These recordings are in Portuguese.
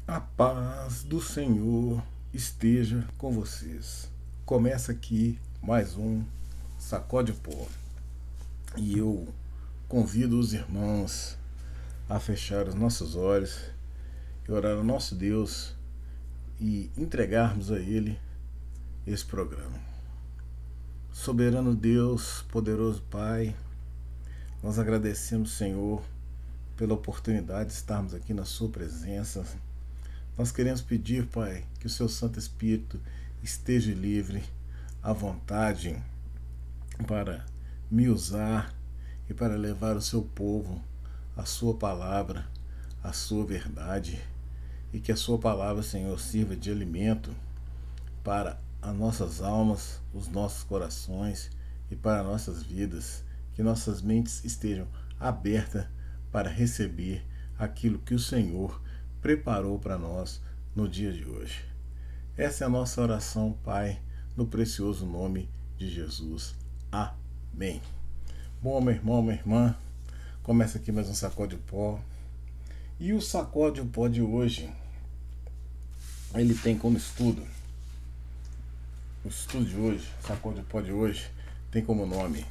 A paz do Senhor esteja com vocês. Começa aqui mais um Sacode Pó. E eu convido os irmãos a fechar os nossos olhos e orar ao nosso Deus e entregarmos a Ele esse programa. Soberano Deus, poderoso Pai, nós agradecemos, Senhor, pela oportunidade de estarmos aqui na Sua presença. Nós queremos pedir, Pai, que o Seu Santo Espírito esteja livre, à vontade, para me usar e para levar o Seu povo a Sua palavra, a Sua verdade, e que a Sua palavra, Senhor, sirva de alimento para as nossas almas, os nossos corações e para nossas vidas, que nossas mentes estejam abertas para receber aquilo que o Senhor preparou para nós no dia de hoje. Essa é a nossa oração, Pai, no precioso nome de Jesus. Amém. Bom, meu irmão, minha irmã, começa aqui mais um Sacode Pó. E o Sacode Pó de hoje, ele tem como estudo, o estudo de hoje, Sacode Pó de hoje, tem como nome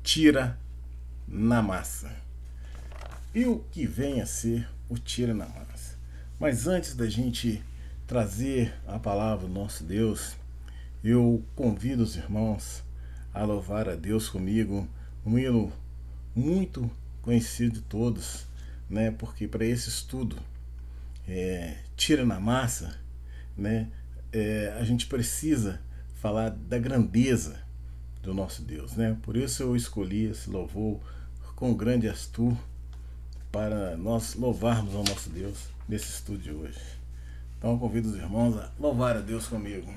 Tira na Massa. E o que vem a ser o tira na massa? Mas antes da gente trazer a palavra do nosso Deus, eu convido os irmãos a louvar a Deus comigo, um hino muito conhecido de todos, né? Porque para esse estudo, tira na massa, né? A gente precisa falar da grandeza do nosso Deus, né? Por isso eu escolhi esse louvor com grande Astur, para nós louvarmos ao nosso Deus nesse estudo de hoje. Então eu convido os irmãos a louvar a Deus comigo.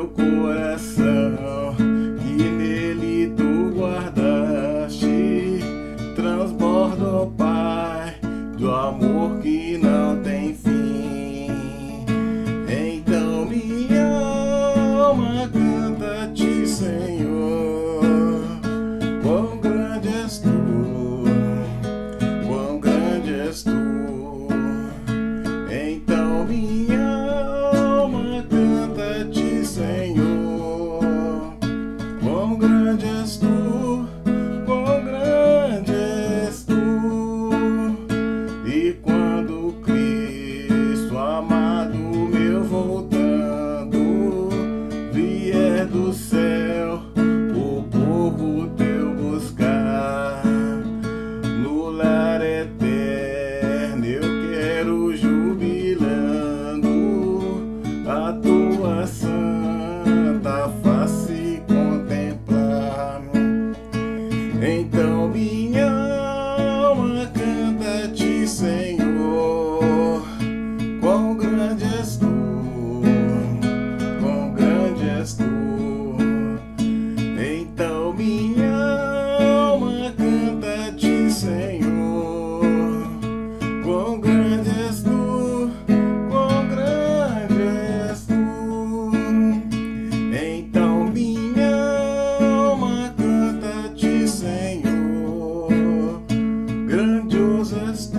meu coração, que nele tu guardaste, transborda, ó Pai, do amor que não tem fim. Então minha alma canta-te, Senhor, quão grande és tu, quão grande és tu. Então minha alma canta-te, Senhor, quão grande és tu, quão grande és tu. E quando Cristo amado meu voltando vier do céu o povo teu buscar, no lar eterno eu quero jubilando a tua santa face contemplar. Então minha alma canta-te, Senhor, quão grande és tu, quão grande és tu. Então minha alma canta-te, Senhor, quão grande és tu, quão grande és tu. Então minha alma canta-te, Senhor, grandioso és tu,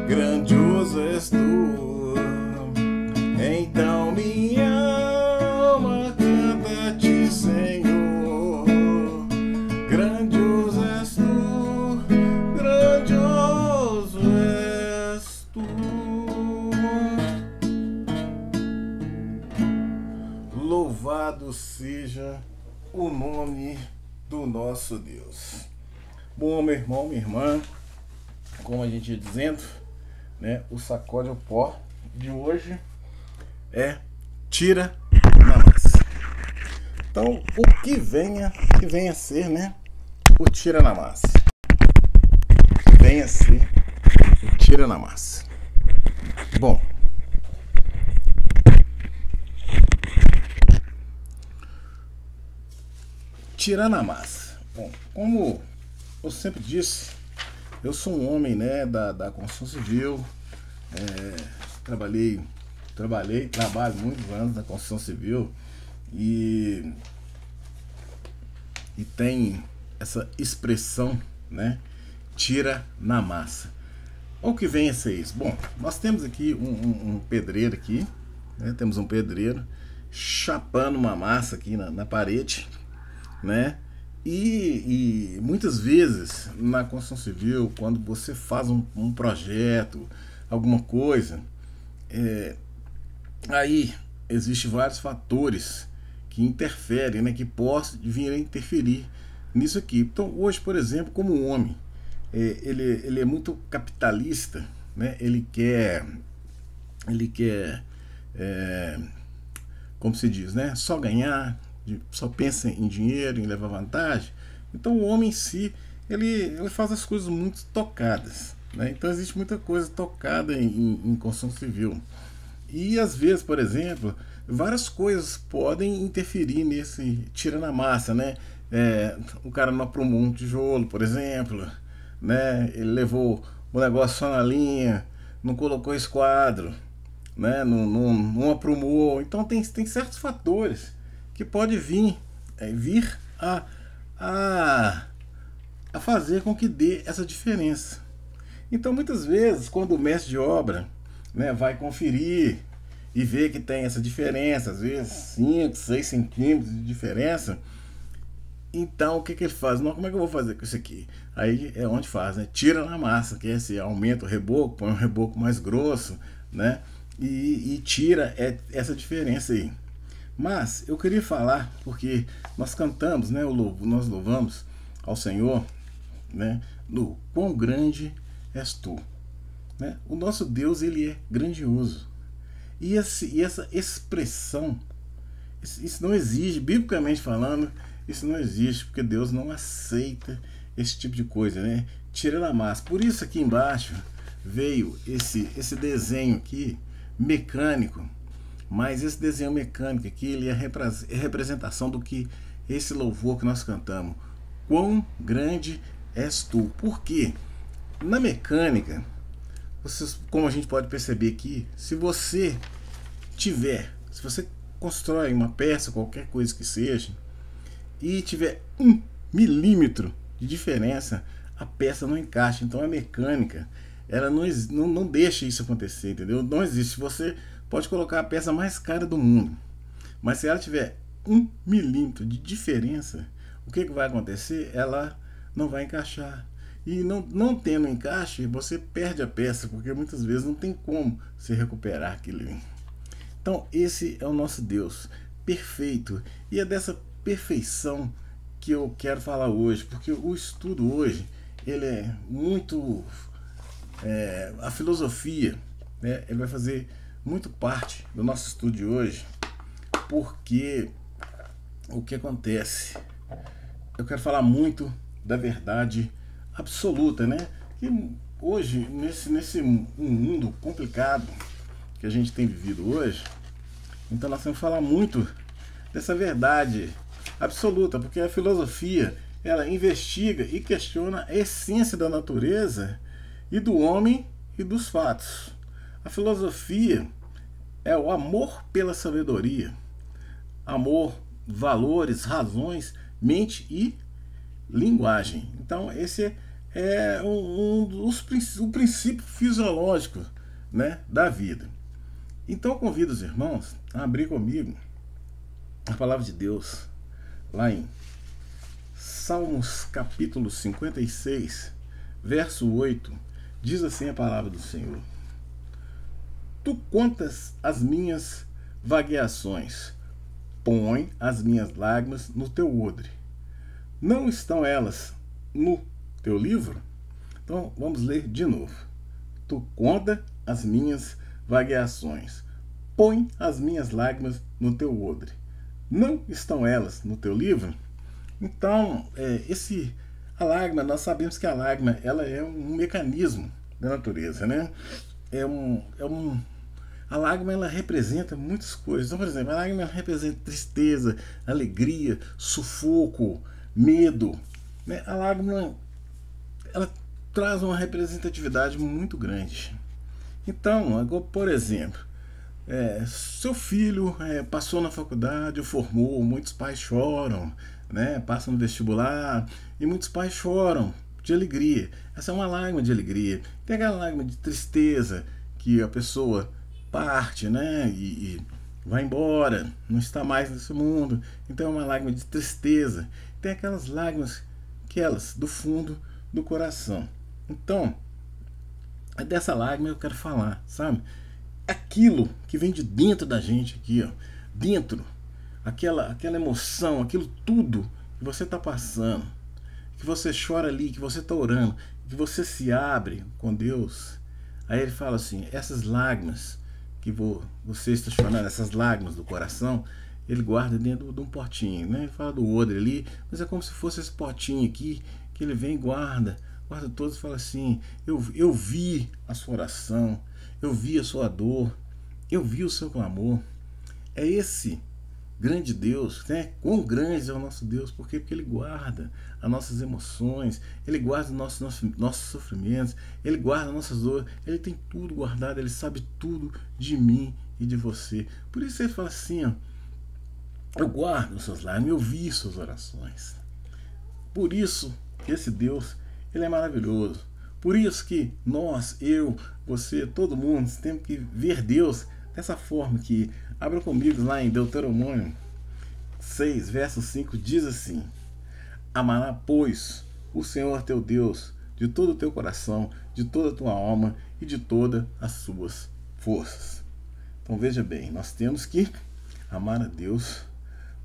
grandioso és tu. Então minha alma canta-te, Senhor, grandioso és tu, grandioso és tu. Louvado seja o nome do nosso Deus. Bom, meu irmão, minha irmã, como a gente ia dizendo, né, o Sacode o Pó de hoje é tira na massa. Então, o que venha a ser, né, o tira na massa. Que venha a ser o tira na massa. Bom, tirar na massa. Bom, como eu sempre disse, eu sou um homem, né, da construção civil, trabalho muitos anos na construção civil e tem essa expressão, né, tira na massa. O que vem a ser isso? Bom, nós temos aqui um pedreiro aqui, né, temos um pedreiro chapando uma massa aqui na parede, né? E muitas vezes na construção civil, quando você faz um projeto, alguma coisa, aí existem vários fatores que interferem, né, que podem vir a interferir nisso aqui. Então hoje, por exemplo, como um homem, ele é muito capitalista, né? Ele quer como se diz, né, só ganhar, só pensa em dinheiro, em levar vantagem. Então o homem em si, ele faz as coisas muito tocadas, né? Então existe muita coisa tocada em construção civil. E às vezes, por exemplo, várias coisas podem interferir nesse tira na massa, né? O cara não aprumou um tijolo, por exemplo, né? Ele levou o negócio só na linha, não colocou esquadro, né? Não aprumou. Então tem certos fatores que pode vir a fazer com que dê essa diferença. Então muitas vezes quando o mestre de obra, né, vai conferir e vê que tem essa diferença, às vezes 5, 6 centímetros de diferença, então o que ele faz? Não, como é que eu vou fazer com isso aqui? Aí é onde faz, né? Tira na massa, que é esse, aumenta o reboco, põe um reboco mais grosso, né? E tira essa diferença aí. Mas eu queria falar, porque nós cantamos, né, nós louvamos ao Senhor, né, no quão grande és tu, né? O nosso Deus, ele é grandioso. E essa expressão, isso não exige, biblicamente falando, isso não existe, porque Deus não aceita esse tipo de coisa, né? Tira na massa. Por isso aqui embaixo veio esse desenho aqui, mecânico, Mas esse desenho mecânico aqui, ele é representação do que esse louvor que nós cantamos. Quão grande és tu. Por quê? Na mecânica, como a gente pode perceber aqui, se você constrói uma peça, qualquer coisa que seja, e tiver 1 milímetro de diferença, a peça não encaixa. Então a mecânica, ela não deixa isso acontecer, entendeu? Não existe. Você pode colocar a peça mais cara do mundo, mas se ela tiver 1 milímetro de diferença, o que vai acontecer? Ela não vai encaixar. E não tendo encaixe, você perde a peça, porque muitas vezes não tem como se recuperar aquilo ali. Então esse é o nosso Deus perfeito, e é dessa perfeição que eu quero falar hoje, porque o estudo hoje, ele é muito a filosofia, né? Ele vai fazer muito parte do nosso estudo de hoje, porque o que acontece, eu quero falar muito da verdade absoluta, né? Que hoje, nesse mundo complicado que a gente tem vivido hoje, então nós temos que falar muito dessa verdade absoluta, porque a filosofia, ela investiga e questiona a essência da natureza e do homem e dos fatos. A filosofia é o amor pela sabedoria, amor, valores, razões, mente e linguagem. Então esse é o princípio fisiológico, né, da vida. Então eu convido os irmãos a abrir comigo a palavra de Deus lá em Salmos capítulo 56, verso 8, diz assim a palavra do Senhor: Tu contas as minhas vagueações, põe as minhas lágrimas no teu odre. Não estão elas no teu livro? Então vamos ler de novo. Tu conta as minhas vagueações, põe as minhas lágrimas no teu odre. Não estão elas no teu livro? Então, a lágrima, nós sabemos que a lágrima, ela é um mecanismo da natureza, né? A lágrima, ela representa muitas coisas. Então, por exemplo, a lágrima representa tristeza, alegria, sufoco, medo, né? A lágrima, ela traz uma representatividade muito grande. Então, por exemplo, seu filho passou na faculdade, formou, muitos pais choram, né? Passam no vestibular e muitos pais choram de alegria. Essa é uma lágrima de alegria. Tem aquela lágrima de tristeza, que a pessoa parte, né? E vai embora, não está mais nesse mundo. Então é uma lágrima de tristeza. Tem aquelas lágrimas, do fundo do coração. Então, é dessa lágrima eu quero falar, sabe? Aquilo que vem de dentro da gente aqui, ó, dentro, aquela emoção, aquilo tudo que você está passando, que você chora ali, que você está orando, que você se abre com Deus. Aí ele fala assim: essas lágrimas que você está chorando, essas lágrimas do coração, ele guarda dentro de um potinho, né? Ele fala do odre ali, mas é como se fosse esse potinho aqui, que ele vem e guarda todos e fala assim: eu vi a sua oração, eu vi a sua dor, eu vi o seu clamor. É esse grande Deus, né? Quão grande é o nosso Deus? Por quê? Porque Ele guarda as nossas emoções, Ele guarda os nossos sofrimentos, Ele guarda as nossas dores, Ele tem tudo guardado, Ele sabe tudo de mim e de você. Por isso Ele fala assim, ó: eu guardo as suas lágrimas, eu vi suas orações. Por isso que esse Deus, Ele é maravilhoso. Por isso que nós, eu, você, todo mundo, temos que ver Deus dessa forma que, abra comigo lá em Deuteronômio 6, verso 5, diz assim: amará, pois, o Senhor teu Deus de todo o teu coração, de toda a tua alma e de todas as suas forças. Então veja bem, nós temos que amar a Deus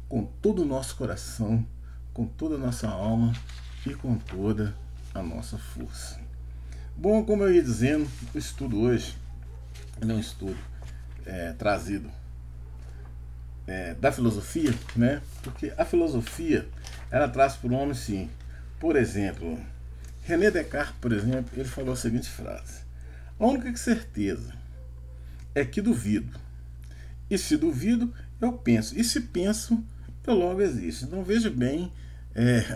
com todo o nosso coração, com toda a nossa alma e com toda a nossa força. Bom, como eu ia dizendo, o estudo hoje é um estudo trazido da filosofia, né? Porque a filosofia, ela traz para o homem, sim. Por exemplo, René Descartes, por exemplo, ele falou a seguinte frase: a única certeza é que duvido, E se duvido, eu penso. E se penso, eu logo existo. Então veja bem,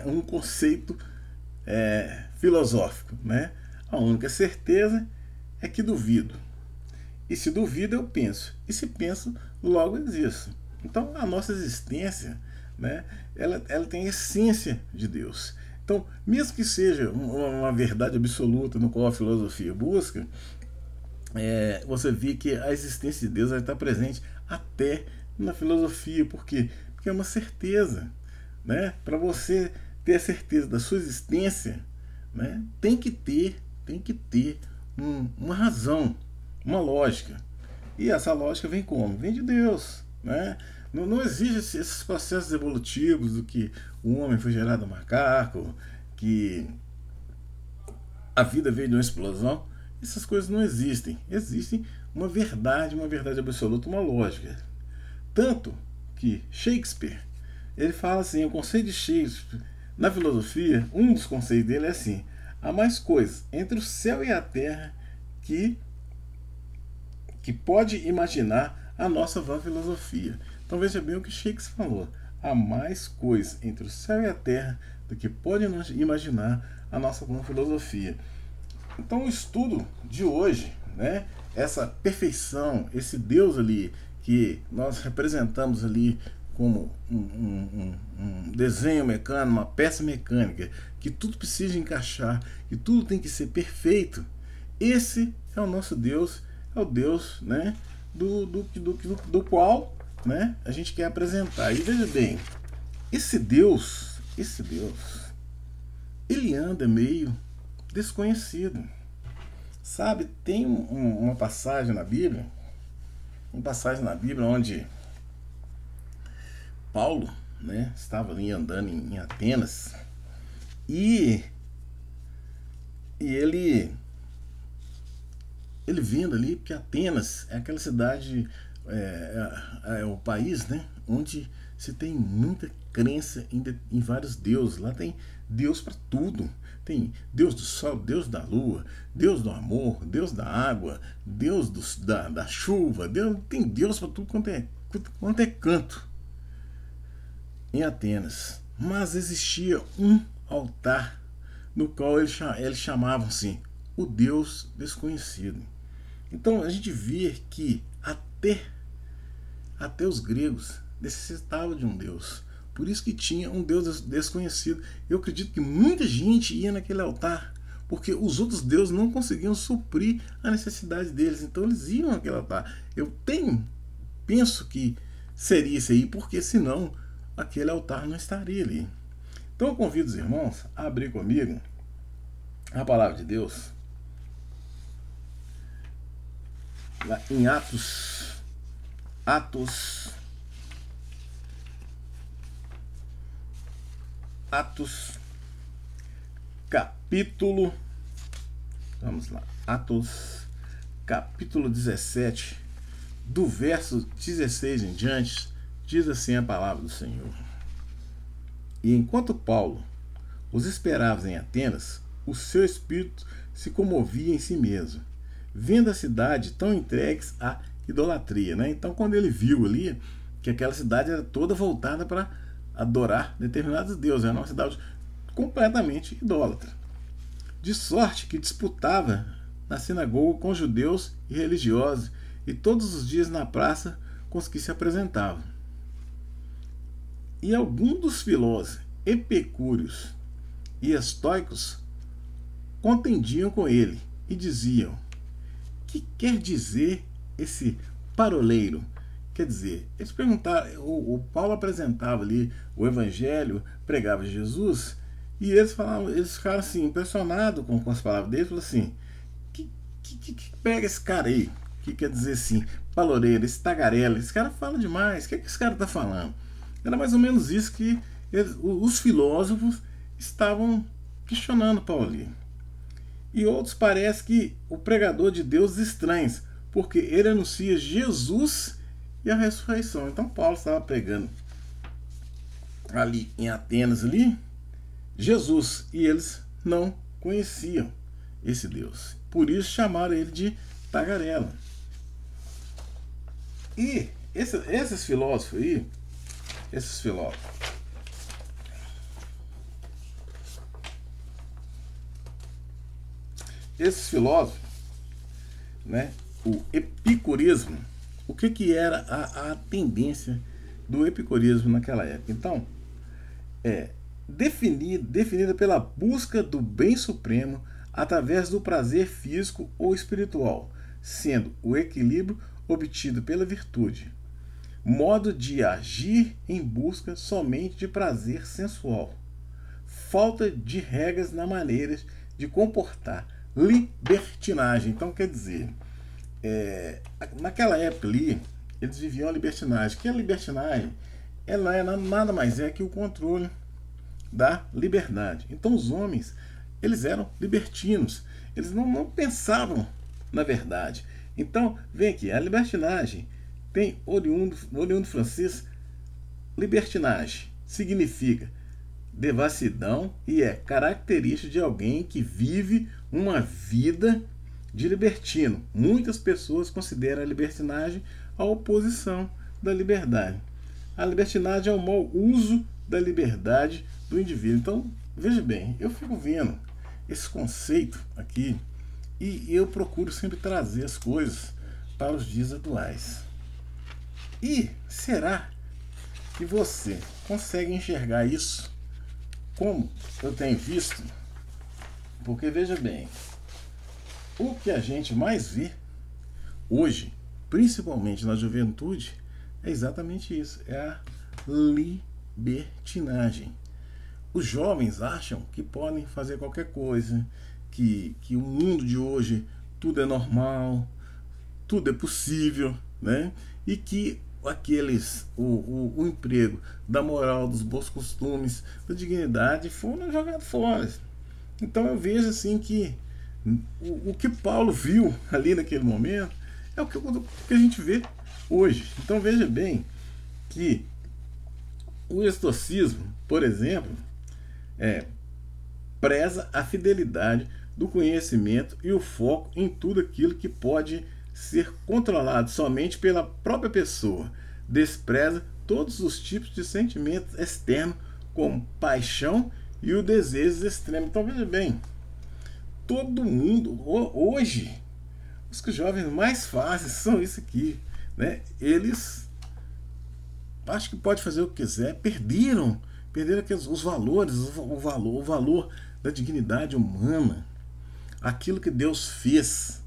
um conceito filosófico, né? A única certeza é que duvido. E se duvido, eu penso. E se penso, logo existo. Então a nossa existência, né, ela tem a essência de Deus. Então, mesmo que seja uma verdade absoluta no qual a filosofia busca, você vê que a existência de Deus está presente até na filosofia. Por quê? Porque é uma certeza. Né? Para você ter a certeza da sua existência, né, tem que ter uma razão, uma lógica. E essa lógica vem como? Vem de Deus. Né? Não existe esses processos evolutivos do que o homem foi gerado do macaco, que a vida veio de uma explosão. Essas coisas não existem. Existem uma verdade absoluta, uma lógica. Tanto que Shakespeare, ele fala assim, o conceito de Shakespeare, na filosofia, um dos conceitos dele é assim: há mais coisas entre o céu e a terra que pode imaginar a nossa vã filosofia. Então veja bem o que Shakespeare falou: há mais coisas entre o céu e a terra do que pode imaginar a nossa vã filosofia. Então o estudo de hoje, né, essa perfeição, esse Deus ali que nós representamos ali como um desenho mecânico, uma peça mecânica, que tudo precisa encaixar, que tudo tem que ser perfeito. Esse é o nosso Deus, é o Deus, né, do qual, né, a gente quer apresentar. E veja bem, esse Deus, ele anda meio desconhecido. Sabe, tem uma passagem na Bíblia, onde Paulo, né, estava ali andando em Atenas e ele vendo ali que Atenas é aquela cidade, é o país, né, onde se tem muita crença em vários deuses. Lá tem Deus para tudo. Tem Deus do sol, Deus da lua, Deus do amor, Deus da água, Deus da chuva. Tem Deus para tudo quanto é canto em Atenas. Mas existia um altar no qual eles chamavam assim, o Deus desconhecido. Então a gente vê que até os gregos necessitavam de um Deus. Por isso que tinha um Deus desconhecido. Eu acredito que muita gente ia naquele altar, porque os outros deuses não conseguiam suprir a necessidade deles. Então eles iam naquele altar. Penso que seria isso aí, porque senão aquele altar não estaria ali. Então eu convido os irmãos a abrir comigo a palavra de Deus lá em Atos capítulo, vamos lá, Atos capítulo 17, do verso 16 em diante, diz assim a palavra do Senhor: e enquanto Paulo os esperava em Atenas, o seu espírito se comovia em si mesmo, vendo a cidade tão entregues à idolatria. Né? Então, quando ele viu ali que aquela cidade era toda voltada para adorar determinados deuses, era uma cidade completamente idólatra, de sorte que disputava na sinagoga com judeus e religiosos, e todos os dias na praça com os que se apresentavam. E alguns dos filósofos epicúreos e estoicos contendiam com ele e diziam: que quer dizer esse paroleiro? Quer dizer, eles perguntaram, o Paulo apresentava ali o evangelho, pregava Jesus, e eles ficaram assim, impressionados com as palavras dele, falaram assim: que pega esse cara aí, que quer dizer assim, paloreiro, esse tagarela, esse cara fala demais, o que esse cara está falando? Era mais ou menos isso que os filósofos estavam questionando Paulo ali. E outros parece que o pregador de deuses estranhos, porque ele anuncia Jesus e a ressurreição. Então Paulo estava pregando ali em Atenas ali Jesus, e eles não conheciam esse Deus. Por isso chamaram ele de tagarela. E esses filósofos aí, esses filósofos, né? O epicurismo. O que era a tendência do epicurismo naquela época? Então, definida pela busca do bem supremo através do prazer físico ou espiritual, sendo o equilíbrio obtido pela virtude, modo de agir em busca somente de prazer sensual, falta de regras na maneira de comportar, libertinagem. Então, quer dizer, naquela época ali, eles viviam a libertinagem. Que a libertinagem, ela nada mais é que o controle da liberdade. Então, os homens, eles eram libertinos. Eles não pensavam na verdade. Então, vem aqui, a libertinagem tem oriundo francês. Libertinagem significa devassidão e é característica de alguém que vive uma vida de libertino. Muitas pessoas consideram a libertinagem a oposição da liberdade. A libertinagem é o mau uso da liberdade do indivíduo. Então, veja bem, eu fico vendo esse conceito aqui e eu procuro sempre trazer as coisas para os dias atuais. E será que você consegue enxergar isso como eu tenho visto? Porque veja bem, o que a gente mais vê hoje, principalmente na juventude, é exatamente isso, é a libertinagem. Os jovens acham que podem fazer qualquer coisa, que o mundo de hoje tudo é normal, tudo é possível, né? E que o emprego da moral, dos bons costumes, da dignidade foram jogados fora. Então eu vejo assim que o que Paulo viu ali naquele momento é o que a gente vê hoje. Então veja bem que o estoicismo, por exemplo, preza a fidelidade do conhecimento e o foco em tudo aquilo que pode ser controlado somente pela própria pessoa. Despreza todos os tipos de sentimentos externos, como paixão e o desejo extremo. Então veja bem, todo mundo hoje, os que os jovens mais fazem são isso aqui, né? Eles acham que pode fazer o que quiser, perderam os valores, o valor da dignidade humana, aquilo que Deus fez,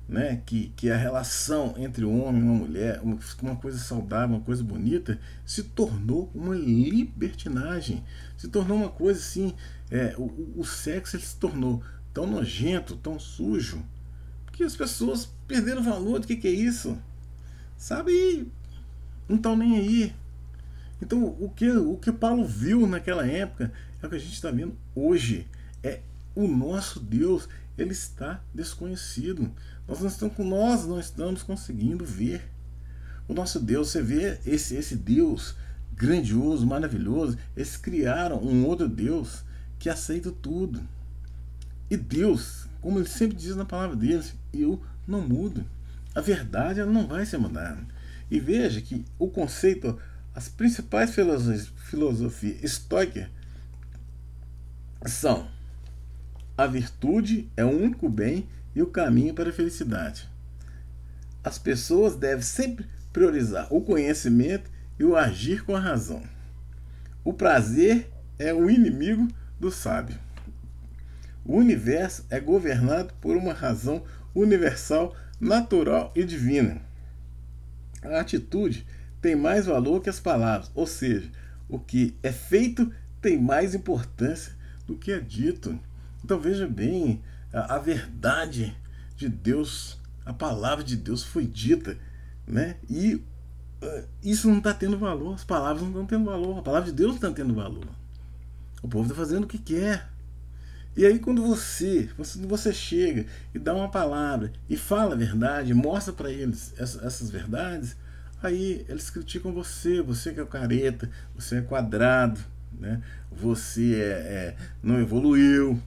né? Que a relação entre um homem e uma mulher, uma coisa saudável, uma coisa bonita, se tornou uma libertinagem, se tornou uma coisa assim, o sexo ele se tornou tão nojento, tão sujo, que as pessoas perderam o valor do que é isso, sabe? E não estão nem aí. Então o que Paulo viu naquela época é o que a gente está vendo hoje. O nosso Deus, ele está desconhecido. Nós não estamos conseguindo ver o nosso Deus. Você vê esse Deus grandioso, maravilhoso. Eles criaram um outro Deus que aceita tudo. E Deus, como ele sempre diz na palavra deles, eu não mudo. A verdade ela não vai ser mudada. E veja que o conceito, as principais filosofias estoicas são: a virtude é o único bem e o caminho para a felicidade. As pessoas devem sempre priorizar o conhecimento e o agir com a razão. O prazer é o inimigo do sábio. O universo é governado por uma razão universal, natural e divina. A atitude tem mais valor que as palavras, ou seja, o que é feito tem mais importância do que é dito. Então veja bem, a verdade de Deus, a palavra de Deus foi dita, né? E isso não está tendo valor, as palavras não estão tendo valor, a palavra de Deus não está tendo valor. O povo está fazendo o que quer. E aí quando você chega e dá uma palavra e fala a verdade, mostra para eles essas verdades, aí eles criticam você que é o careta, você é quadrado, né? Você não evoluiu,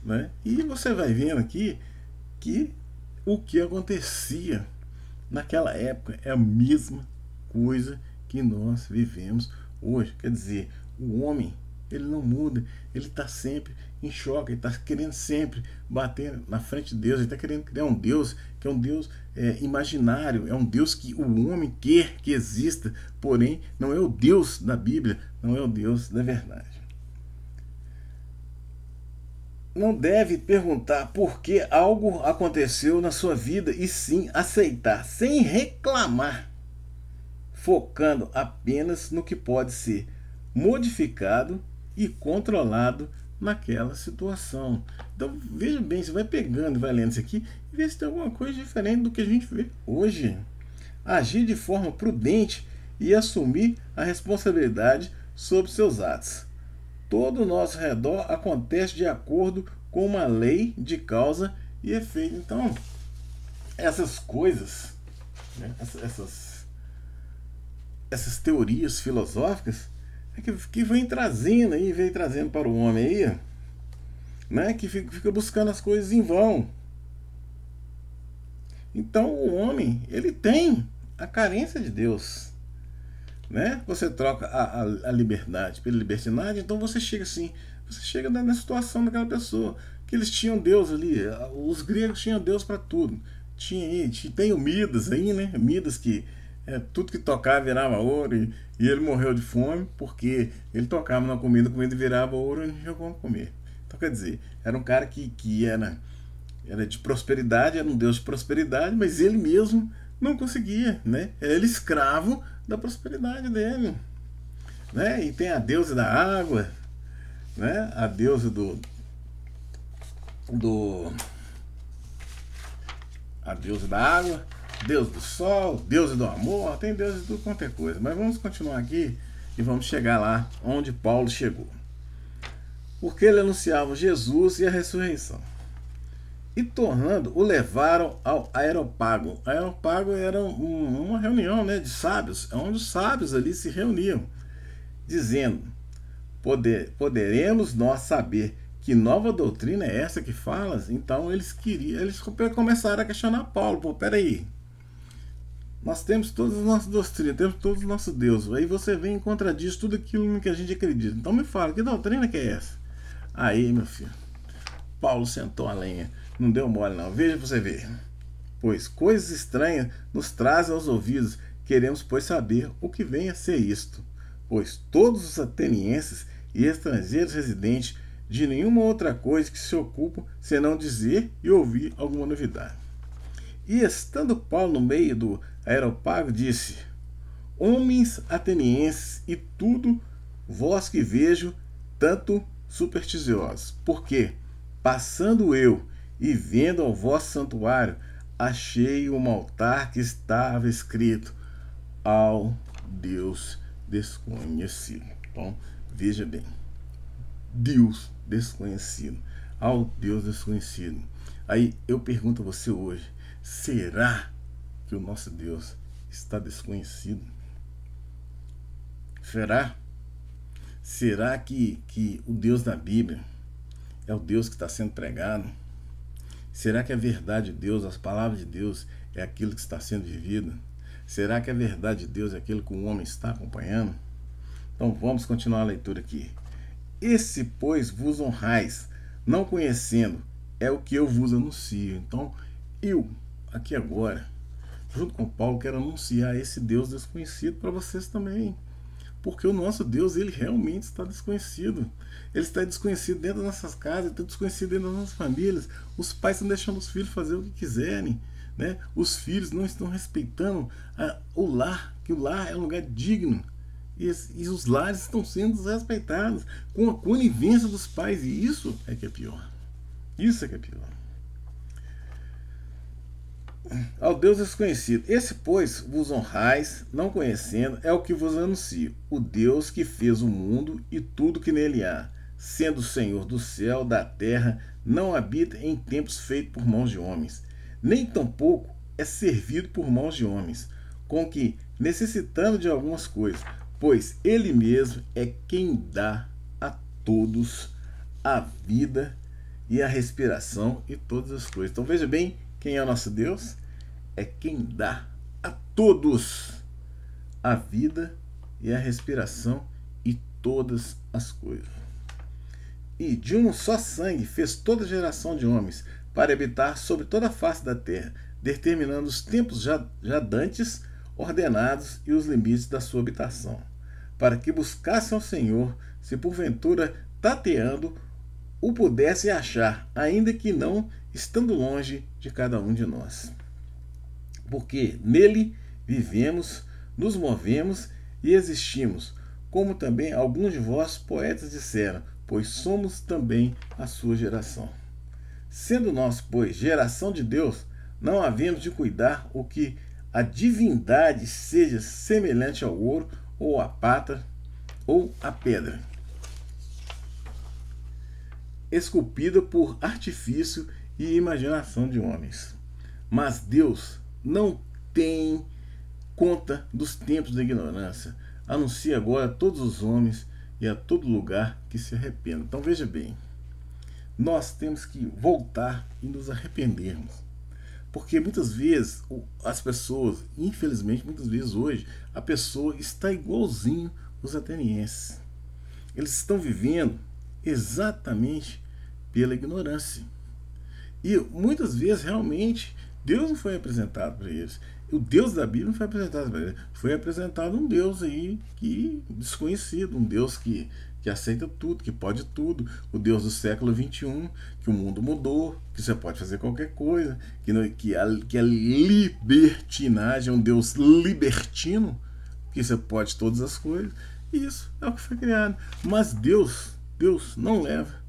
né? E você vai vendo aqui que o que acontecia naquela época é a mesma coisa que nós vivemos hoje. Quer dizer, o homem, ele não muda, ele está sempre em choque, ele está querendo sempre bater na frente de Deus, ele está querendo criar um Deus que é um Deus imaginário, é um Deus que o homem quer que exista, porém não é o Deus da Bíblia, não é o Deus da verdade. Não deve perguntar por que algo aconteceu na sua vida, e sim aceitar, sem reclamar, focando apenas no que pode ser modificado e controlado naquela situação. Então veja bem, você vai pegando, vai lendo isso aqui e vê se tem alguma coisa diferente do que a gente vê hoje. Agir de forma prudente e assumir a responsabilidade sobre seus atos. Todo o nosso redor acontece de acordo com uma lei de causa e efeito. Então, essas coisas, né, essas teorias filosóficas que vem trazendo para o homem aí, né, que fica buscando as coisas em vão. Então o homem, ele tem a carência de Deus, né? Você troca a liberdade pela libertinagem, então você chega na situação daquela pessoa, que eles tinham Deus ali, os gregos tinham Deus para tudo. Tem o Midas aí, né? Midas que tudo que tocava virava ouro, e ele morreu de fome porque ele tocava na comida, a comida virava ouro e não tinha como comer. Então, quer dizer, era um cara que era de prosperidade, era um Deus de prosperidade, mas ele mesmo não conseguia, né? Era ele escravo da prosperidade dele, né? E tem a deusa da água, né? A deusa a deusa da água, Deus do sol, Deus do amor, tem Deus de tudo quanto é coisa. Mas vamos continuar aqui e vamos chegar lá onde Paulo chegou. Porque ele anunciava Jesus e a ressurreição. E tornando, o levaram ao Areópago. Areópago era uma reunião, né, de sábios, onde os sábios ali se reuniam, dizendo: poderemos nós saber que nova doutrina é essa que falas? Então eles começaram a questionar Paulo. Pô, peraí, nós temos todas as nossas doutrinas, temos todos os nossos deuses, aí você vem e contradiz tudo aquilo que a gente acredita. Então me fala, que doutrina que é essa? Aí, meu filho, Paulo sentou a lenha, não deu mole não. Veja pra você ver. Pois coisas estranhas nos trazem aos ouvidos, queremos, pois, saber o que vem a ser isto. Pois todos os atenienses e estrangeiros residentes de nenhuma outra coisa que se ocupam senão dizer e ouvir alguma novidade. E estando Paulo no meio do Areópago, disse: homens atenienses, e tudo vós que vejo tanto supersticiosos, porque, passando eu e vendo ao vosso santuário, achei um altar que estava escrito: ao Deus desconhecido. Então, veja bem, Deus desconhecido, ao Deus desconhecido. Aí eu pergunto a você hoje: será que o nosso Deus está desconhecido? Será? Será que o Deus da Bíblia é o Deus que está sendo pregado? Será que a verdade de Deus, as palavras de Deus, é aquilo que está sendo vivido? Será que a verdade de Deus é aquilo que o homem está acompanhando? Então vamos continuar a leitura aqui. Esse, pois, vos honrais, não conhecendo, é o que eu vos anuncio. Então, eu, aqui agora, junto com Paulo, quero anunciar esse Deus desconhecido para vocês também. Porque o nosso Deus, ele realmente está desconhecido. Ele está desconhecido dentro das nossas casas, ele está desconhecido dentro das nossas famílias. Os pais estão deixando os filhos fazer o que quiserem, né? Os filhos não estão respeitando o lar, que o lar é um lugar digno. E os lares estão sendo desrespeitados com a conivência dos pais. E isso é que é pior. Isso é que é pior. Ao Deus desconhecido. Esse, pois, vos honrais, não conhecendo, é o que vos anuncio: o Deus que fez o mundo e tudo que nele há, sendo o Senhor do céu, da terra, não habita em templos feitos por mãos de homens, nem tampouco é servido por mãos de homens, com que, necessitando de algumas coisas, pois ele mesmo é quem dá a todos a vida e a respiração e todas as coisas. Então veja bem, quem é o nosso Deus? É quem dá a todos a vida e a respiração e todas as coisas. E de um só sangue fez toda geração de homens para habitar sobre toda a face da terra, determinando os tempos já dantes ordenados e os limites da sua habitação, para que buscassem ao Senhor, se porventura tateando o pudessem achar, ainda que não estando longe de cada um de nós. Porque nele vivemos, nos movemos e existimos, como também alguns de vós poetas disseram, pois somos também a sua geração. Sendo nós, pois, geração de Deus, não havemos de cuidar o que a divindade seja semelhante ao ouro, ou à prata, ou à pedra, esculpida por artifício e imaginação de homens. Mas Deus não tem conta dos tempos da ignorância. Anuncia agora a todos os homens e a todo lugar que se arrependam. Então veja bem, nós temos que voltar e nos arrependermos. Porque muitas vezes as pessoas, infelizmente, muitas vezes hoje, a pessoa está igualzinho os atenienses. Eles estão vivendo exatamente pela ignorância. E muitas vezes, realmente, Deus não foi apresentado para eles. O Deus da Bíblia não foi apresentado para eles. Foi apresentado um Deus aí que desconhecido, um Deus que aceita tudo, que pode tudo, o Deus do século XXI, que o mundo mudou, que você pode fazer qualquer coisa, que a libertinagem é um Deus libertino, que você pode todas as coisas. Isso é o que foi criado. Mas Deus não leva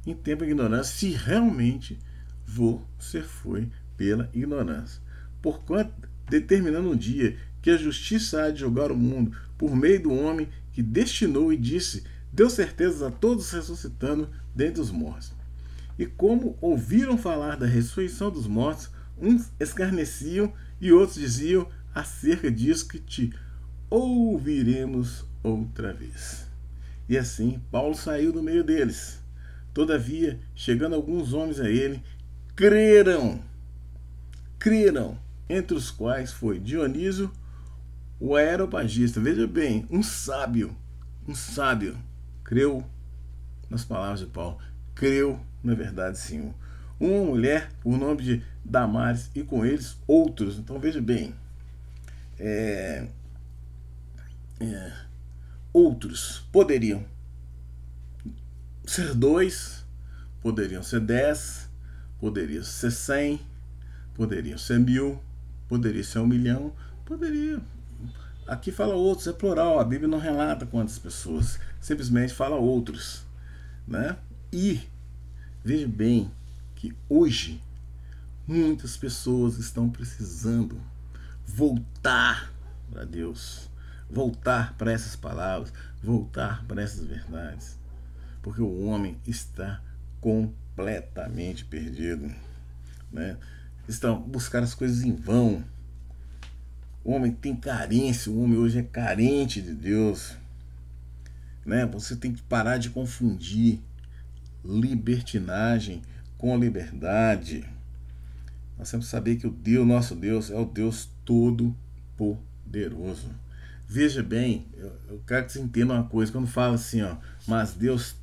em tempo a ignorância, se realmente você foi pela ignorância. Porquanto, determinando um dia que a justiça há de julgar o mundo por meio do homem que destinou e disse, deu certezas a todos ressuscitando dentre os mortos. E como ouviram falar da ressurreição dos mortos, uns escarneciam e outros diziam acerca disso que te ouviremos outra vez. E assim Paulo saiu do meio deles. Todavia, chegando alguns homens a ele, creram, entre os quais foi Dionísio, o Areopagita. Veja bem, um sábio, creu nas palavras de Paulo, creu na verdade Senhor. Uma mulher por nome de Damares e com eles outros. Então veja bem, outros poderiam ser 2, poderiam ser 10, poderiam ser 100, poderiam ser 1000, poderia ser 1 milhão, poderia. Aqui fala outros, é plural, a Bíblia não relata quantas pessoas, simplesmente fala outros, né? E veja bem que hoje muitas pessoas estão precisando voltar para Deus, voltar para essas palavras, voltar para essas verdades, porque o homem está completamente perdido, né? Estão buscando as coisas em vão. O homem tem carência, o homem hoje é carente de Deus, né? Você tem que parar de confundir libertinagem com liberdade. Nós temos que saber que o Deus, nosso Deus, é o Deus todo-poderoso. Veja bem, eu quero que você entenda uma coisa, quando fala assim, ó, mas Deus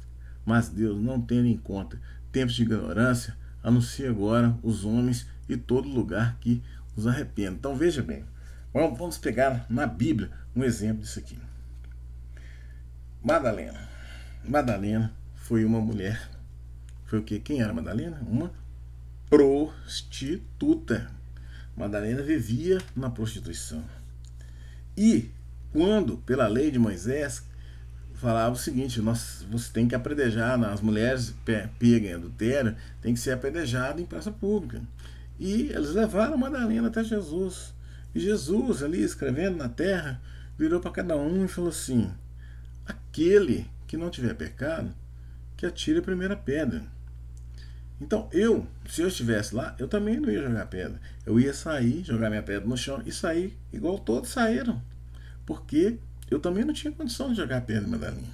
não tendo em conta tempos de ignorância, anuncia agora os homens e todo lugar que os arrependam. Então veja bem, vamos pegar na Bíblia um exemplo disso aqui. Madalena foi uma mulher. Foi o quê? Quem era Madalena? Uma prostituta. Madalena vivia na prostituição. E quando, pela lei de Moisés, falava o seguinte, você tem que apedrejar, as mulheres pegas em adultério tem que ser apedrejado em praça pública. E eles levaram Madalena até Jesus. E Jesus, ali escrevendo na terra, virou para cada um e falou assim, aquele que não tiver pecado, que atire a primeira pedra. Então se eu estivesse lá, eu também não ia jogar pedra. Eu ia sair, jogar minha pedra no chão e sair igual todos saíram. Porque eu também não tinha condição de jogar pedra em Madalena.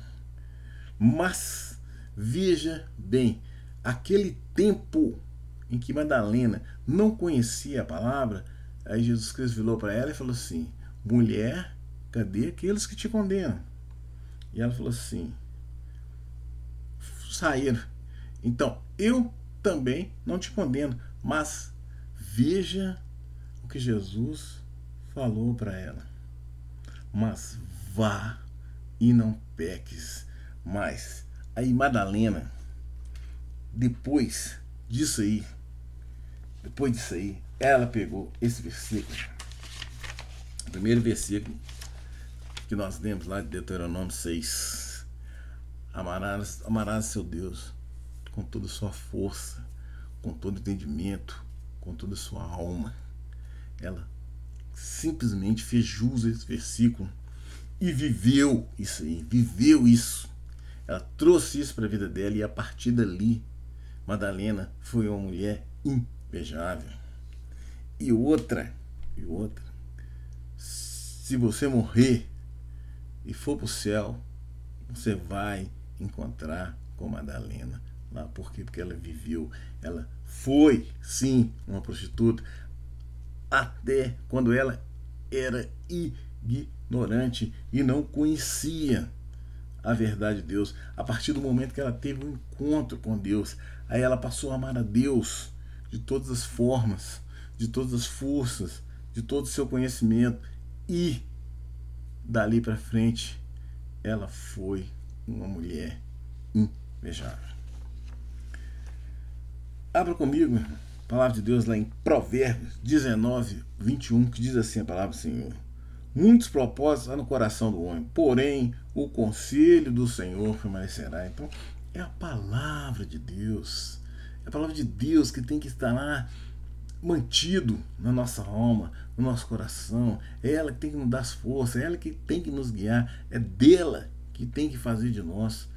Mas, veja bem, aquele tempo em que Madalena não conhecia a palavra, aí Jesus Cristo virou para ela e falou assim, mulher, cadê aqueles que te condenam? E ela falou assim: saíram. Então, eu também não te condeno, mas veja o que Jesus falou para ela. Mas vá e não peques mais. Aí Madalena, depois disso aí, ela pegou esse versículo, o primeiro versículo que nós lemos lá de Deuteronômio 6. Amarás seu Deus com toda a sua força, com todo entendimento, com toda a sua alma. Ela simplesmente fez jus a esse versículo e viveu isso aí, viveu isso. Ela trouxe isso para a vida dela e a partir dali, Madalena foi uma mulher invejável. E outra, se você morrer e for para o céu, você vai encontrar com Madalena lá. Por quê? Porque ela viveu, ela foi sim uma prostituta até quando ela era ignorante e não conhecia a verdade de Deus. A partir do momento que ela teve um encontro com Deus, aí ela passou a amar a Deus de todas as formas, de todas as forças, de todo o seu conhecimento, e dali para frente ela foi uma mulher invejável. Abra comigo a palavra de Deus lá em Provérbios 19, 21, que diz assim a palavra do Senhor: muitos propósitos há no coração do homem, porém o conselho do Senhor permanecerá. Então é a palavra de Deus, é a palavra de Deus que tem que estar lá mantido na nossa alma, no nosso coração. É ela que tem que nos dar força, é ela que tem que nos guiar, é dela que tem que fazer de nós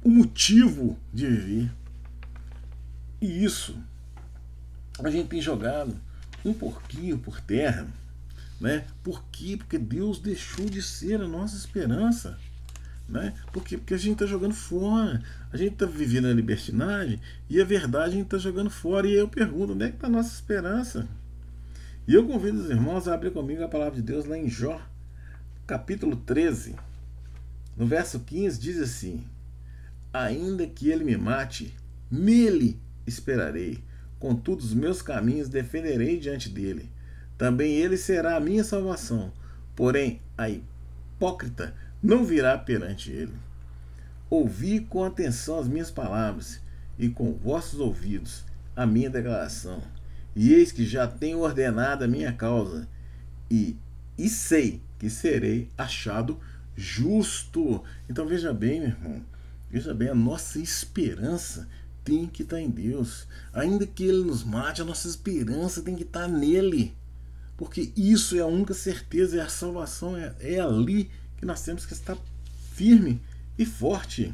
o motivo de viver. E isso a gente tem jogado um pouquinho por terra, né? Por quê? Porque Deus deixou de ser a nossa esperança, né? Por quê? Porque a gente está jogando fora, a gente está vivendo a libertinagem e a verdade a gente está jogando fora. E eu pergunto, onde é que está a nossa esperança? E eu convido os irmãos a abrir comigo a palavra de Deus lá em Jó, capítulo 13, no verso 15, diz assim: ainda que ele me mate, nele esperarei, contudo os meus caminhos defenderei diante dele. Também ele será a minha salvação, porém a hipócrita não virá perante ele. Ouvi com atenção as minhas palavras, e com vossos ouvidos a minha declaração. E eis que já tenho ordenado a minha causa, e sei que serei achado justo. Então veja bem, meu irmão, veja bem, a nossa esperança tem que estar em Deus. Ainda que ele nos mate, a nossa esperança tem que estar nele. Porque isso é a única certeza, é a salvação, é ali que nós temos que estar firme e forte.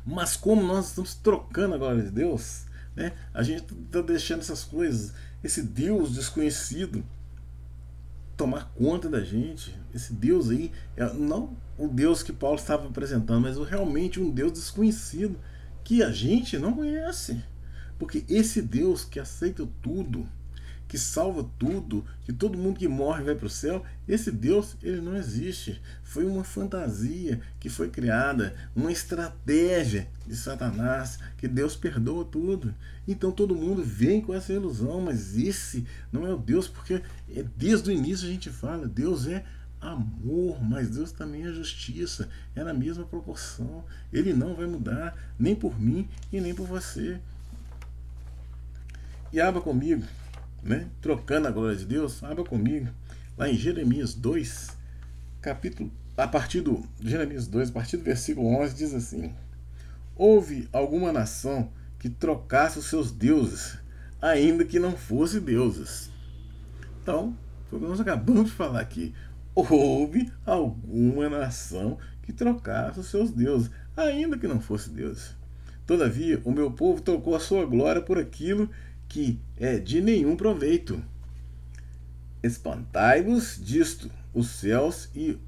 Mas como nós estamos trocando a glória de Deus, né? A gente está deixando essas coisas, esse Deus desconhecido, tomar conta da gente. Esse Deus aí, não o Deus que Paulo estava apresentando, mas realmente um Deus desconhecido, que a gente não conhece. Porque esse Deus que aceita tudo, que salva tudo, que todo mundo que morre vai para o céu, esse Deus, ele não existe. Foi uma fantasia que foi criada, uma estratégia de Satanás, que Deus perdoa tudo. Então todo mundo vem com essa ilusão, mas esse não é o Deus, porque desde o início a gente fala, Deus é amor, mas Deus também é justiça, é na mesma proporção. Ele não vai mudar, nem por mim e nem por você. E abra comigo, né? Trocando a glória de Deus, abra comigo lá em Jeremias 2, capítulo, a partir do Jeremias 2, a partir do versículo 11, diz assim: houve alguma nação que trocasse os seus deuses, ainda que não fossem deuses. Então, foi o que nós acabamos de falar aqui. Houve alguma nação que trocasse os seus deuses, ainda que não fosse Deus. Todavia, o meu povo trocou a sua glória por aquilo que é de nenhum proveito. Espantai-vos disto, os céus, e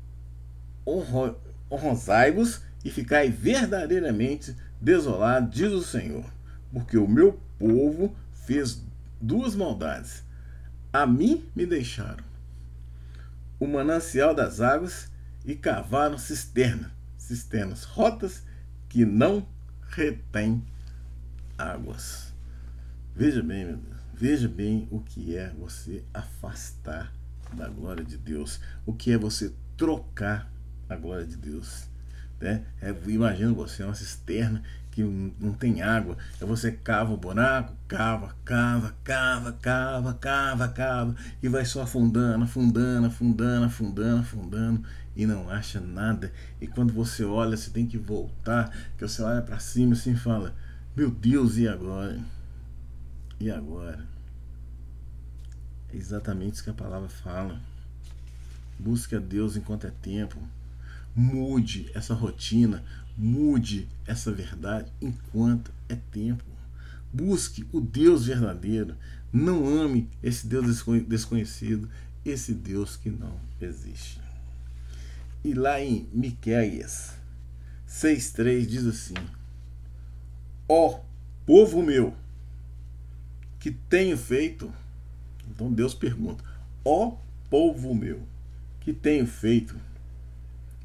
honrosai-vos, e ficai verdadeiramente desolados, diz o Senhor, porque o meu povo fez duas maldades. A mim me deixaram o manancial das águas e cavaram cisternas, rotas que não retêm águas. Veja bem, meu Deus, veja bem o que é você afastar da glória de Deus, o que é você trocar a glória de Deus, né? Imagina você, uma cisterna que não tem água, você cava o buraco, cava, e vai só afundando, e não acha nada. E quando você olha, você tem que voltar, que você olha para cima assim e fala: meu Deus, e agora? E agora? É exatamente isso que a palavra fala. Busque a Deus enquanto é tempo. Mude essa rotina, mude essa verdade enquanto é tempo. Busque o Deus verdadeiro. Não ame esse Deus desconhecido, esse Deus que não existe. E lá em Miqueias 6,3 diz assim: ó povo meu, que tenho feito. Então Deus pergunta: ó povo meu, que tenho feito,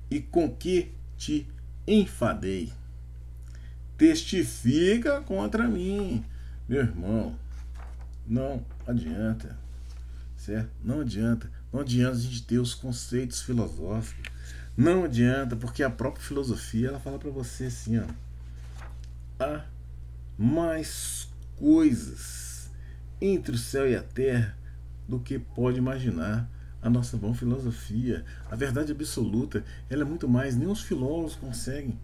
e com que te enfadei? Testifica contra mim. Meu irmão, não adianta, certo? Não adianta a gente ter os conceitos filosóficos. Não adianta, porque a própria filosofia, ela fala para você assim, ó: há mais coisas entre o céu e a terra do que pode imaginar a nossa vã filosofia. A verdade absoluta, ela é muito mais, nem os filólogos conseguem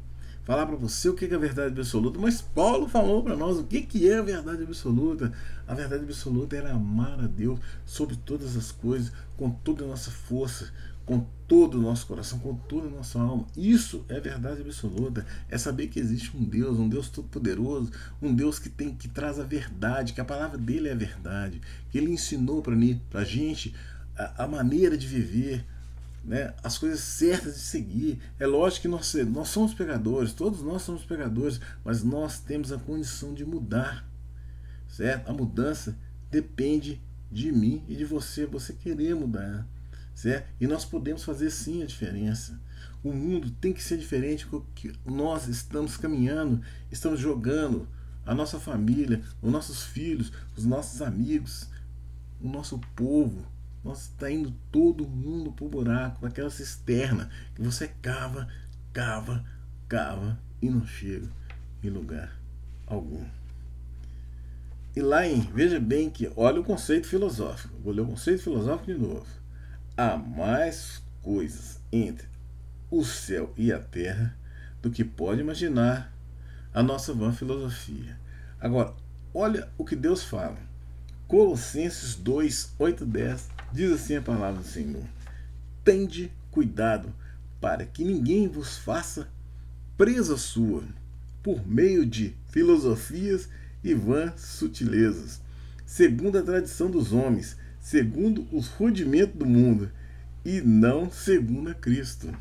falar para você o que é a verdade absoluta, mas Paulo falou para nós o que é a verdade absoluta. A verdade absoluta era amar a Deus sobre todas as coisas, com toda a nossa força, com todo o nosso coração, com toda a nossa alma. Isso é verdade absoluta. É saber que existe um Deus todo-poderoso, um Deus que traz a verdade, que a palavra dele é a verdade, que ele ensinou para a gente a maneira de viver, né, as coisas certas de seguir. É lógico que nós somos pecadores, todos nós somos pecadores, mas nós temos a condição de mudar, certo? A mudança depende de mim e de você querer mudar, certo? E nós podemos fazer sim a diferença. O mundo tem que ser diferente, porque nós estamos caminhando, estamos jogando a nossa família, os nossos filhos, os nossos amigos, o nosso povo. Nós está indo todo mundo pro buraco, aquela cisterna que você cava e não chega em lugar algum. E lá veja bem que, olha o conceito filosófico, vou ler o conceito filosófico de novo: há mais coisas entre o céu e a terra do que pode imaginar a nossa vã filosofia. Agora, olha o que Deus fala. Colossenses 2, 8, 10 diz assim a palavra do Senhor: tende cuidado para que ninguém vos faça presa sua por meio de filosofias e vãs sutilezas, segundo a tradição dos homens, segundo os rudimentos do mundo, e não segundo a Cristo.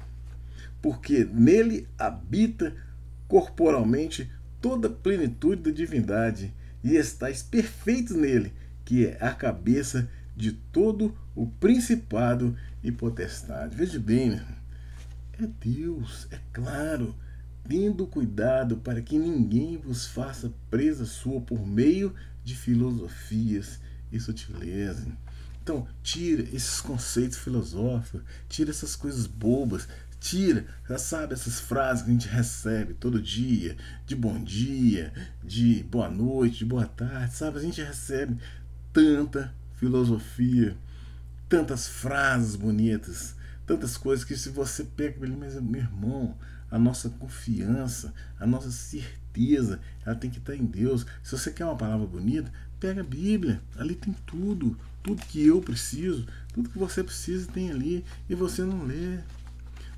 Porque nele habita corporalmente toda a plenitude da divindade, e estáis perfeitos nele, que é a cabeça de todo o principado e potestade. Veja bem, é Deus, é claro, tendo cuidado para que ninguém vos faça presa sua por meio de filosofias e sutilezas. Então, tira esses conceitos filosóficos, tira essas coisas bobas, tira, já sabe, essas frases que a gente recebe todo dia, de bom dia, de boa noite, de boa tarde, sabe? A gente recebe tanta filosofia, tantas frases bonitas, tantas coisas que, se você pega, mas meu irmão, a nossa confiança, a nossa certeza, ela tem que estar em Deus. Se você quer uma palavra bonita, pega a Bíblia, ali tem tudo que eu preciso, tudo que você precisa tem ali, e você não lê.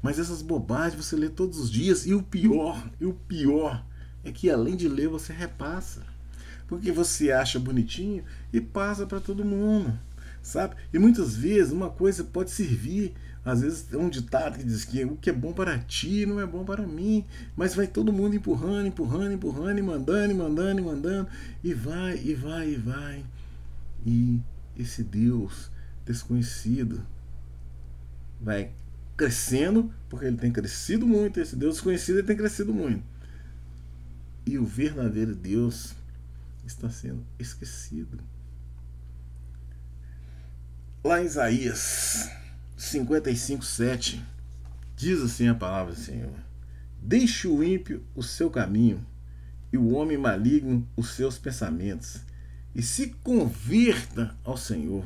Mas essas bobagens você lê todos os dias, e o pior é que, além de ler, você repassa, porque você acha bonitinho e passa para todo mundo, sabe? E muitas vezes uma coisa pode servir, às vezes é um ditado que diz que o que é bom para ti não é bom para mim, mas vai todo mundo empurrando, e mandando, e vai, e esse Deus desconhecido, vai crescendo, porque ele tem crescido muito. Esse Deus desconhecido, ele tem crescido muito. E o verdadeiro Deus está sendo esquecido. Lá em Isaías 55:7 diz assim a palavra do Senhor: deixe o ímpio o seu caminho e o homem maligno os seus pensamentos, e se converta ao Senhor,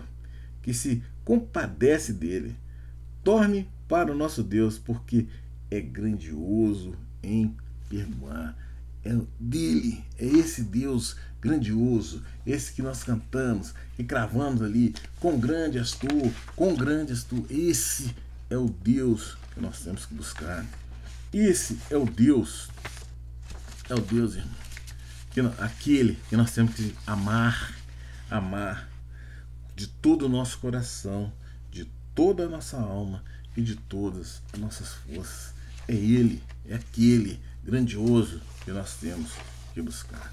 que se compadece dele. Torne para o nosso Deus, porque é grandioso em perdoar. É dele, é esse Deus grandioso, esse que nós cantamos e cravamos ali: quão grande és tu, quão grande és tu. Esse é o Deus que nós temos que buscar. Esse é o Deus, irmão, aquele que nós temos que amar de todo o nosso coração, de toda a nossa alma e de todas as nossas forças. É Ele, é aquele grandioso que nós temos que buscar.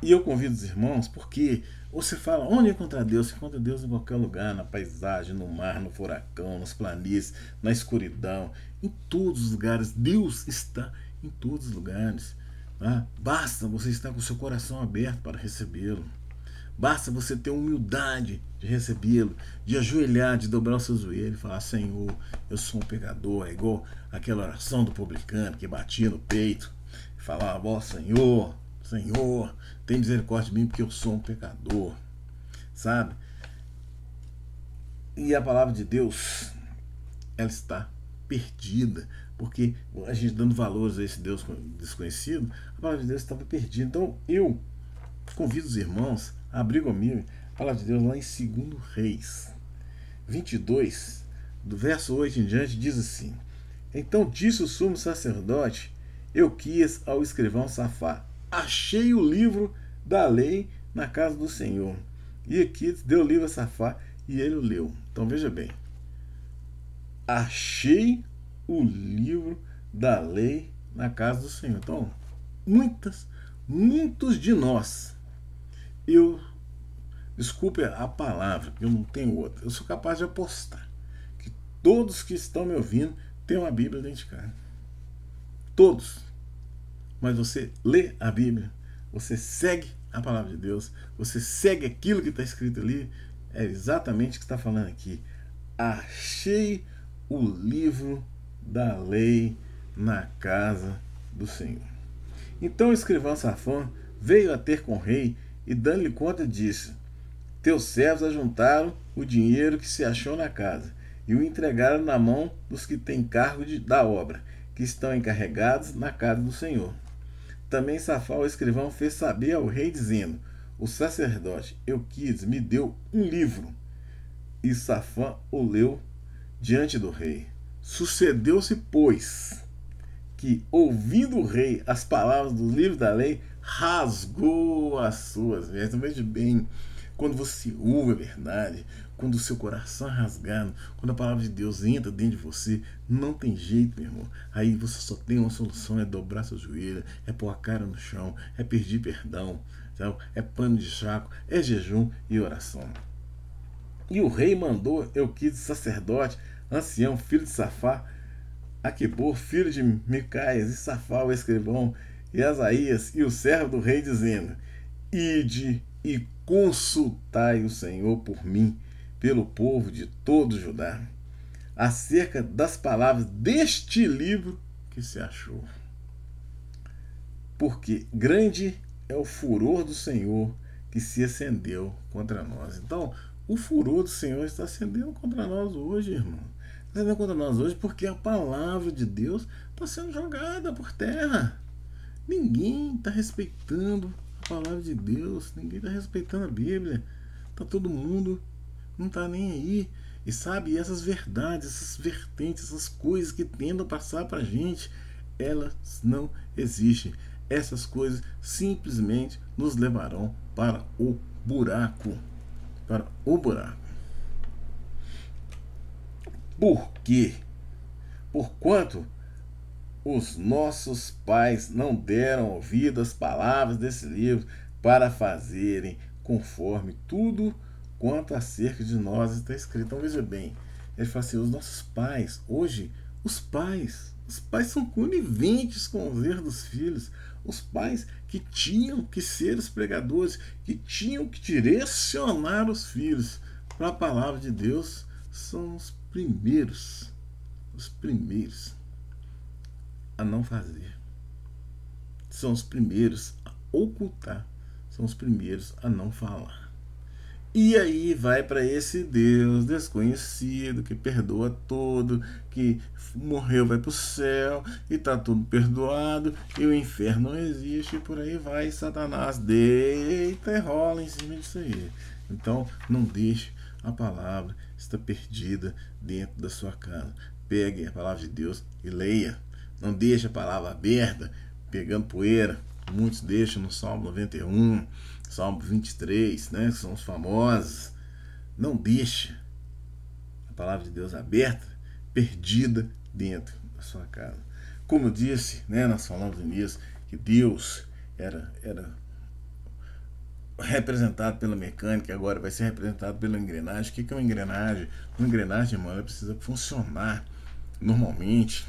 E eu convido os irmãos, porque você fala, onde encontrar Deus? Você encontra Deus em qualquer lugar, na paisagem, no mar, no furacão, nas planícies, na escuridão, em todos os lugares. Deus está em todos os lugares. Tá? Basta você estar com o seu coração aberto para recebê-lo. Basta você ter humildade de recebê-lo, de ajoelhar, de dobrar o seu joelho e falar: Senhor, eu sou um pecador. É igual aquela oração do publicano que batia no peito e falava: ó Senhor, Senhor, tem misericórdia de mim porque eu sou um pecador. Sabe? E a palavra de Deus, ela está perdida, porque a gente dando valores a esse Deus desconhecido, a palavra de Deus estava perdida. Então eu convido os irmãos a abrir comigo a palavra de Deus lá em 2 Reis 22, do verso 8 em diante, diz assim: então disse o sumo sacerdote Euquias ao escrivão Safá: achei o livro da lei na casa do Senhor. E Euquias deu o livro a Safá e ele o leu. Então veja bem, achei o livro da lei na casa do Senhor. Então, muitos de nós, desculpe a palavra, eu não tenho outra, eu sou capaz de apostar que todos que estão me ouvindo têm uma Bíblia dentro de casa. Todos. Mas você lê a Bíblia, você segue a palavra de Deus, você segue aquilo que está escrito ali. É exatamente o que está falando aqui. Achei o livro da lei na casa do Senhor. Então o escrivão Safã veio a ter com o rei e, dando-lhe conta, disse: teus servos ajuntaram o dinheiro que se achou na casa e o entregaram na mão dos que têm cargo da obra, que estão encarregados na casa do Senhor. Também Safá, o escrivão, fez saber ao rei, dizendo: o sacerdote Euquias me deu um livro. E Safã o leu diante do rei. Sucedeu-se, pois, que, ouvindo o rei as palavras do livro da lei, rasgou as suas vestes. Veja bem, quando você ouve a verdade, quando o seu coração é rasgado, quando a palavra de Deus entra dentro de você, não tem jeito, meu irmão. Aí você só tem uma solução: é dobrar seu joelho, é pôr a cara no chão, é pedir perdão, sabe? É pano de saco, é jejum e oração. E o rei mandou Euquias, sacerdote, ancião, filho de Safá, Aquibor, filho de Micaias, e Safá, o escrivão, e Asaías, e o servo do rei, dizendo: ide e consultai o Senhor por mim, pelo povo de todo Judá, acerca das palavras deste livro que se achou. Porque grande é o furor do Senhor que se acendeu contra nós. Então, o furor do Senhor está acendendo contra nós hoje, irmão. Está acendendo contra nós hoje porque a palavra de Deus está sendo jogada por terra. Ninguém está respeitando a palavra de Deus, ninguém está respeitando a Bíblia. Está todo mundo, não está nem aí. E sabe, essas verdades, essas vertentes, essas coisas que tentam passar para a gente, elas não existem. Essas coisas simplesmente nos levarão para o buraco. Para o buraco. Por quê? Porquanto os nossos pais não deram ouvido às palavras desse livro para fazerem conforme tudo quanto acerca de nós está escrito. Então veja bem, Ele fala assim, os nossos pais, hoje, os pais são coniventes com os erros dos filhos. Os pais que tinham que ser os pregadores, que tinham que direcionar os filhos para a palavra de Deus, são os primeiros a não fazer. São os primeiros a ocultar, são os primeiros a não falar. E aí vai para esse Deus desconhecido, que perdoa tudo, que morreu, vai para o céu, e está tudo perdoado, e o inferno não existe, e por aí vai, Satanás deita e rola em cima disso aí. Então, não deixe a palavra estar perdida dentro da sua casa. Pegue a palavra de Deus e leia. Não deixe a palavra aberta, pegando poeira. Muitos deixam no Salmo 91, Salmo 23, né, que são os famosos. Não deixe a palavra de Deus aberta, perdida dentro da sua casa. Como eu disse, né, nós falamos no início, que Deus era representado pela mecânica, agora vai ser representado pela engrenagem. O que é uma engrenagem? Uma engrenagem, irmão, ela precisa funcionar normalmente,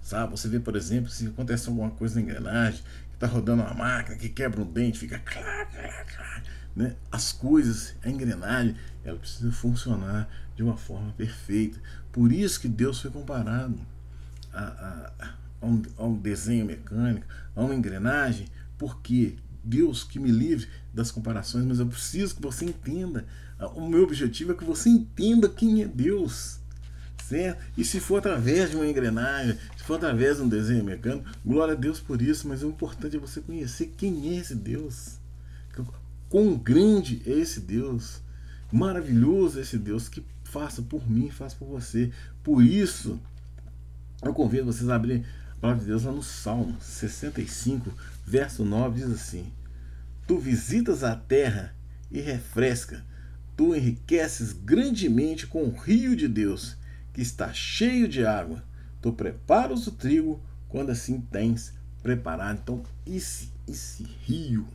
sabe? Você vê, por exemplo, se acontece alguma coisa na engrenagem, tá rodando uma máquina que quebra um dente, fica clac, clac, clac, né? As coisas, a engrenagem, ela precisa funcionar de uma forma perfeita. Por isso que Deus foi comparado a um desenho mecânico, a uma engrenagem, porque Deus que me livre das comparações, mas eu preciso que você entenda. O meu objetivo é que você entenda quem é Deus. Certo? E se for através de uma engrenagem, se for através de um desenho mecânico, glória a Deus por isso, mas o importante é você conhecer quem é esse Deus, quão grande é esse Deus, maravilhoso é esse Deus, que faça por mim, faça por você. Por isso, eu convido vocês a abrir a palavra de Deus lá no Salmo 65, verso 9, diz assim: Tu visitas a terra e refresca, tu enriqueces grandemente com o rio de Deus, que está cheio de água. Tu preparas o trigo quando assim tens preparado. Então, esse rio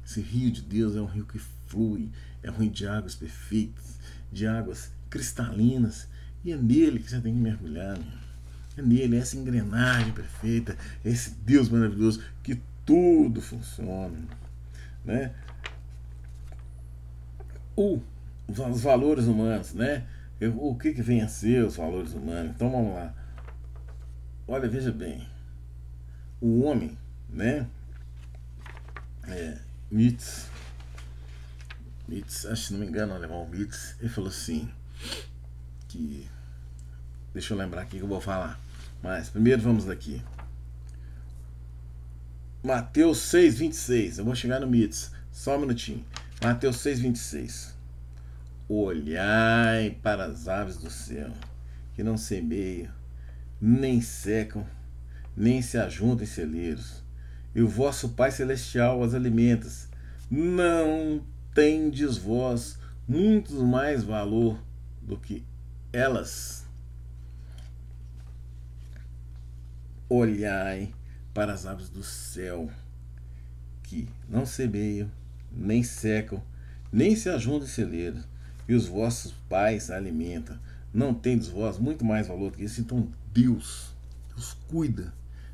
de Deus é um rio que flui, é um rio de águas perfeitas, de águas cristalinas, e é nele que você tem que mergulhar, né? É nele, é essa engrenagem perfeita, é esse Deus maravilhoso que tudo funciona, né? Os valores humanos, né? O que vem a ser os valores humanos? Então vamos lá. Olha, veja bem. O homem, né? Nietzsche, acho que não me engano, o alemão Nietzsche, ele falou assim, que... Deixa eu lembrar aqui que eu vou falar. Mas primeiro vamos daqui. Mateus 6,26. Eu vou chegar no Nietzsche. Só um minutinho. Mateus 6,26. Olhai para as aves do céu, que não semeiam, nem secam, nem se ajuntam em celeiros, e o vosso Pai Celestial as alimenta. Não tendes vós muito mais valor do que elas? Olhai para as aves do céu, que não semeiam, nem secam, nem se ajuntam em celeiros, e os vossos pais alimentam. Não tendes vós muito mais valor do que isso? Então Deus cuida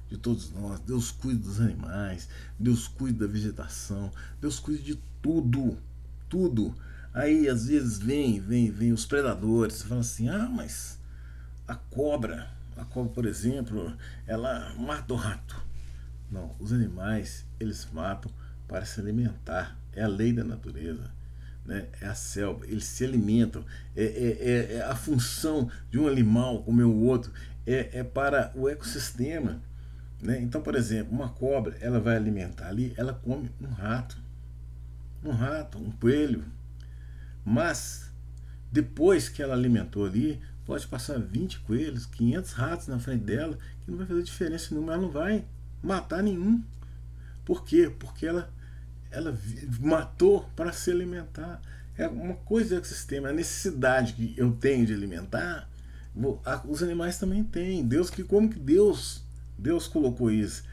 de todos nós, Deus cuida dos animais, Deus cuida da vegetação, Deus cuida de tudo, tudo. Aí às vezes vem os predadores, você fala assim, mas a cobra, por exemplo, ela mata o rato. Não, os animais, eles matam para se alimentar, é a lei da natureza, né? É a selva, eles se alimentam, é a função de um animal comer o outro, é para o ecossistema, né? Então, por exemplo, uma cobra, ela vai alimentar ali, ela come um rato, um coelho, mas depois que ela alimentou ali, pode passar 20 coelhos, 500 ratos na frente dela, que não vai fazer diferença nenhuma, ela não vai matar nenhum. Por quê? Porque ela matou para se alimentar. É uma coisa do ecossistema, a necessidade que eu tenho de alimentar, os animais também têm. Como que Deus colocou isso?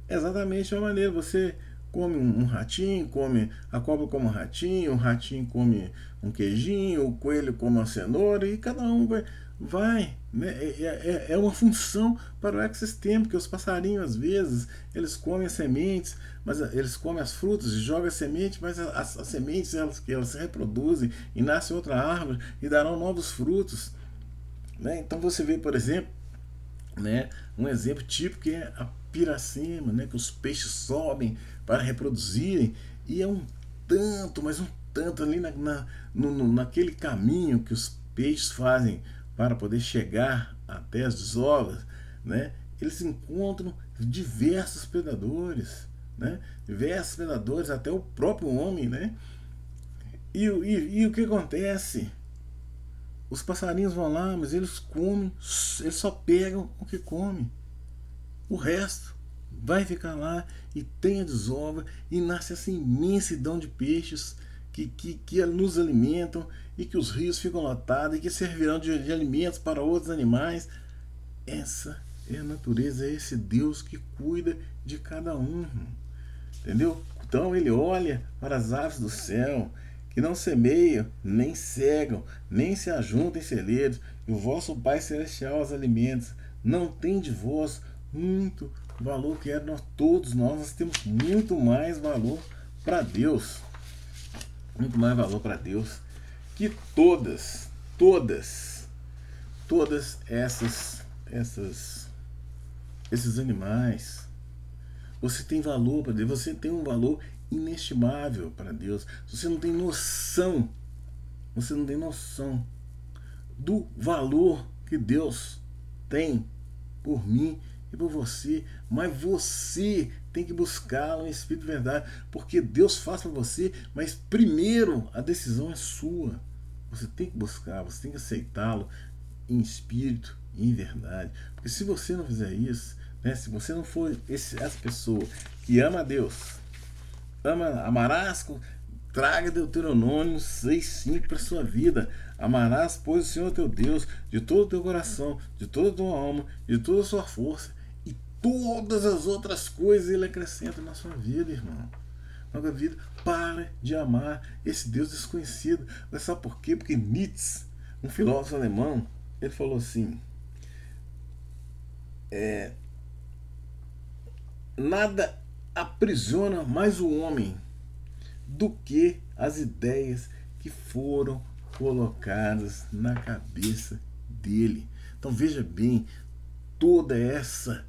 Exatamente a maneira, você come um ratinho, a cobra come um ratinho come um queijinho, o coelho come uma cenoura, e cada um vai vai, né? É uma função para o ecossistema, porque os passarinhos, às vezes, eles comem as sementes, mas eles comem as frutas e jogam a semente, mas as sementes elas se reproduzem e nasce outra árvore e darão novos frutos, né? Então você vê, por exemplo, né, um exemplo típico é a piracema, né, que os peixes sobem para reproduzirem e é um tanto, mas um tanto ali naquele caminho que os peixes fazem para poder chegar até as desovas, né, eles encontram diversos predadores, né, diversos predadores, até o próprio homem, né, e o que acontece? Os passarinhos vão lá, mas eles comem, eles só pegam o que comem. O resto vai ficar lá e tem a desova e nasce essa imensidão de peixes que nos alimentam e que os rios ficam lotados e que servirão de alimentos para outros animais. Essa é a natureza, é esse Deus que cuida de cada um. Entendeu? Então ele olha para as aves do céu, que não semeiam, nem cegam, nem se ajuntam em celeiros, e o vosso Pai Celestial os alimenta. Não tem de vós muito valor que é todos nós temos muito mais valor para Deus. Muito mais valor para Deus que todas esses animais. Você tem valor para Deus, você tem um valor inestimável para Deus. Você não tem noção, do valor que Deus tem por mim e por você, mas você tem que buscá-lo em espírito de verdade, porque Deus faz para você, mas primeiro a decisão é sua. Você tem que buscar, você tem que aceitá-lo em espírito e em verdade, porque se você não fizer isso, né, se você não for essa pessoa que ama a Deus, amarás, traga Deuteronômio 6,5 para sua vida. Amarás, pois, o Senhor teu Deus de todo o teu coração, de toda a tua alma, de toda a sua força, e todas as outras coisas ele acrescenta na sua vida, irmão. Na sua vida, para de amar esse Deus desconhecido. Mas sabe por quê? Porque Nietzsche, um filósofo alemão, ele falou assim: nada aprisiona mais o homem do que as ideias que foram colocadas na cabeça dele. Então veja bem, toda essa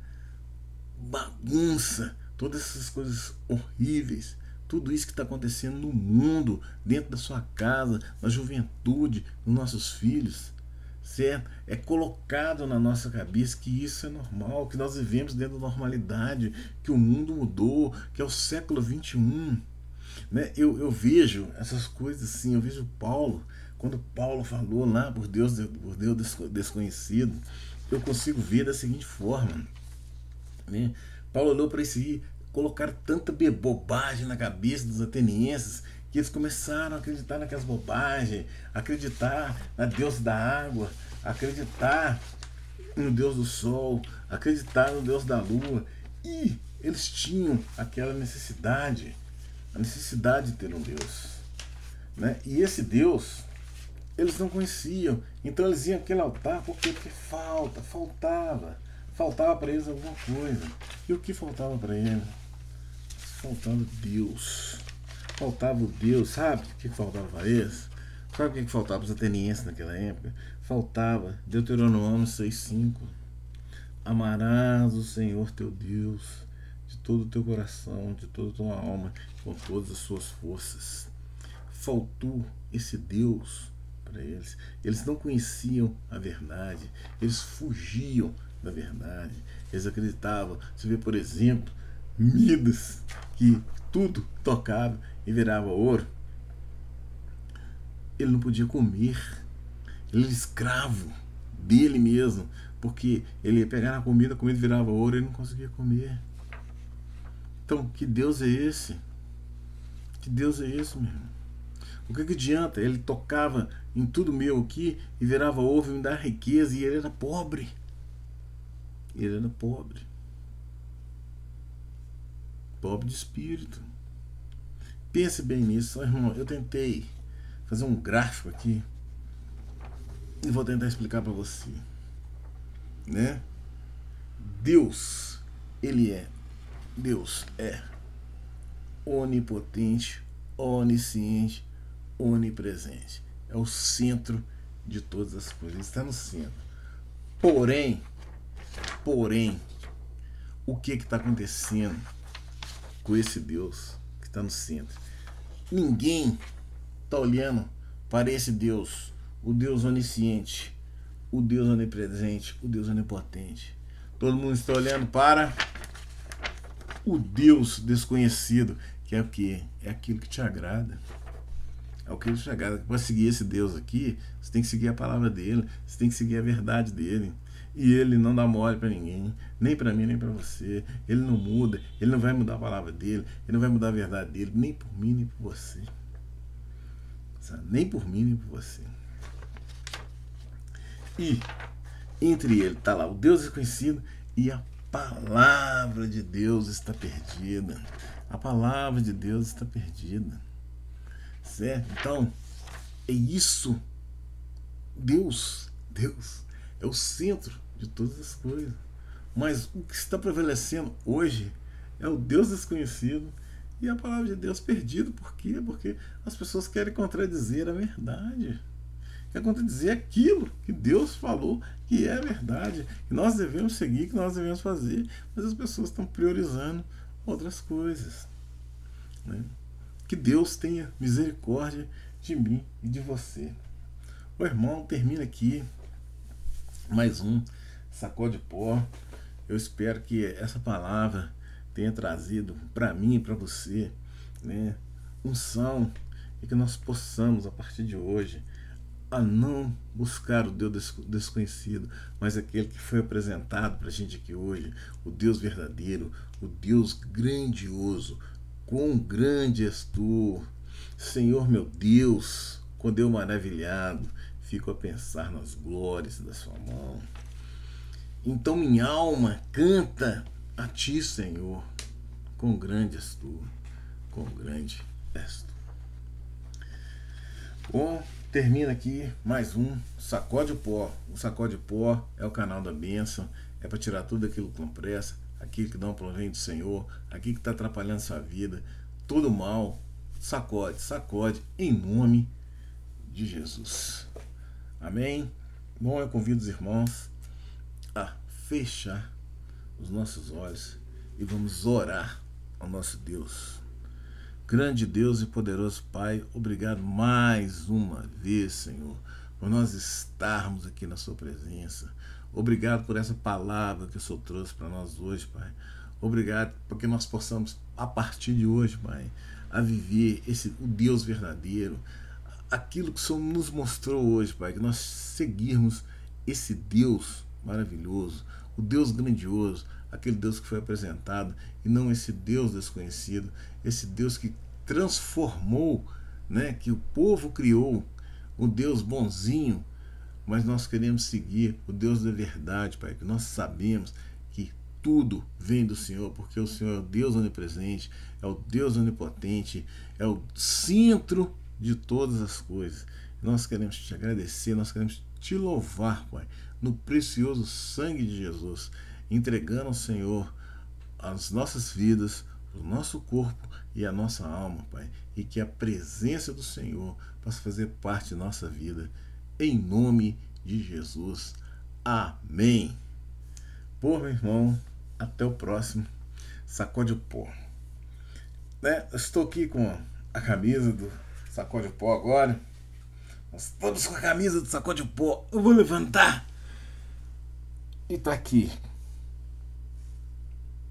bagunça, todas essas coisas horríveis, tudo isso que está acontecendo no mundo, dentro da sua casa, na juventude, nos nossos filhos, certo? É colocado na nossa cabeça que isso é normal, que nós vivemos dentro da normalidade, que o mundo mudou, que é o século XXI. Né? Eu vejo essas coisas assim, eu vejo Paulo, quando Paulo falou lá por Deus desconhecido, eu consigo ver da seguinte forma, né? Paulo olhou para isso e colocaram tanta bobagem na cabeça dos atenienses que eles começaram a acreditar naquelas bobagens, acreditar na deusa da água, acreditar no Deus do sol, acreditar no Deus da lua, e eles tinham aquela necessidade, a necessidade de ter um Deus, né? E esse Deus eles não conheciam, então eles iam àquele altar porque faltava para eles alguma coisa. E o que faltava para eles? Faltava Deus, faltava o Deus. Sabe o que faltava para eles? Sabe o que faltava para os atenienses naquela época? Faltava Deuteronômio 6,5: amarás o Senhor teu Deus de todo o teu coração, de toda a tua alma, com todas as suas forças. Faltou esse Deus para eles. Eles não conheciam a verdade, eles fugiam da verdade, eles acreditavam. Você vê, por exemplo, Midas, que tudo tocava e virava ouro. Ele não podia comer, ele era escravo dele mesmo, porque ele ia pegar a comida virava ouro e ele não conseguia comer. Então, que Deus é esse? Que Deus é esse, meu irmão? O que adianta? Ele tocava em tudo meu aqui e virava ouro e me dava riqueza, e ele era pobre. Ele era pobre. Pobre de espírito. Pense bem nisso, irmão. Eu tentei fazer um gráfico aqui e vou tentar explicar para você, né? Deus é onipotente, onisciente, onipresente. É o centro de todas as coisas. Ele está no centro. Porém, o que está acontecendo com esse Deus que está no centro? Ninguém está olhando para esse Deus, o Deus onisciente, o Deus onipresente, o Deus onipotente. Todo mundo está olhando para o Deus desconhecido, que é o quê? É aquilo que te agrada. É o que te agrada. Para seguir esse Deus aqui, você tem que seguir a palavra dele, você tem que seguir a verdade dele. E ele não dá mole para ninguém, nem para mim, nem para você. Ele não muda, ele não vai mudar a palavra dele, ele não vai mudar a verdade dele, nem por mim, nem por você. Sabe? Nem por mim, nem por você. E entre ele está lá o Deus desconhecido e a palavra de Deus está perdida. A palavra de Deus está perdida. Certo? Então, é isso. Deus é o centro de todas as coisas. Mas o que está prevalecendo hoje é o Deus desconhecido e a palavra de Deus perdida. Por quê? Porque as pessoas querem contradizer a verdade. Querem contradizer aquilo que Deus falou que é a verdade, que nós devemos seguir, que nós devemos fazer. Mas as pessoas estão priorizando outras coisas, né? Que Deus tenha misericórdia de mim e de você. O irmão, termina aqui mais um Sacode Pó. Eu espero que essa palavra tenha trazido para mim e para você, né, unção, e que nós possamos, a partir de hoje, a não buscar o Deus desconhecido, mas aquele que foi apresentado para a gente aqui hoje, o Deus verdadeiro, o Deus grandioso. Quão grande és tu, Senhor meu Deus, quando eu maravilhado fico a pensar nas glórias da sua mão. Então minha alma canta a ti, Senhor, quão grande és tu, quão grande és tu. Bom, termina aqui mais um Sacode Pó. O Sacode Pó é o canal da bênção, é para tirar tudo aquilo com pressa, aquilo que dá um proveito do Senhor, aquilo que está atrapalhando sua vida, todo mal, sacode, em nome de Jesus. Amém? Bom, eu convido os irmãos a fechar os nossos olhos e vamos orar ao nosso Deus. Grande Deus e poderoso Pai, obrigado mais uma vez, Senhor, por nós estarmos aqui na sua presença. Obrigado por essa palavra que o Senhor trouxe para nós hoje, Pai. Obrigado porque nós possamos, a partir de hoje, Pai, a viver o Deus verdadeiro, aquilo que o Senhor nos mostrou hoje, Pai, que nós seguirmos esse Deus maravilhoso, o Deus grandioso, aquele Deus que foi apresentado, e não esse Deus desconhecido, esse Deus que transformou, né, que o povo criou, o Deus bonzinho. Mas nós queremos seguir o Deus da verdade, Pai, que nós sabemos que tudo vem do Senhor, porque o Senhor é o Deus onipresente, é o Deus onipotente, é o centro de todas as coisas. Nós queremos te agradecer, nós queremos te louvar, Pai, no precioso sangue de Jesus, entregando ao Senhor as nossas vidas, o nosso corpo e a nossa alma, Pai, e que a presença do Senhor possa fazer parte de nossa vida. Em nome de Jesus. Amém. Pô, meu irmão, até o próximo Sacode Pó. Né? Eu estou aqui com a camisa do Sacode Pó agora. Nós todos com a camisa do Sacode Pó. Eu vou levantar. E tá aqui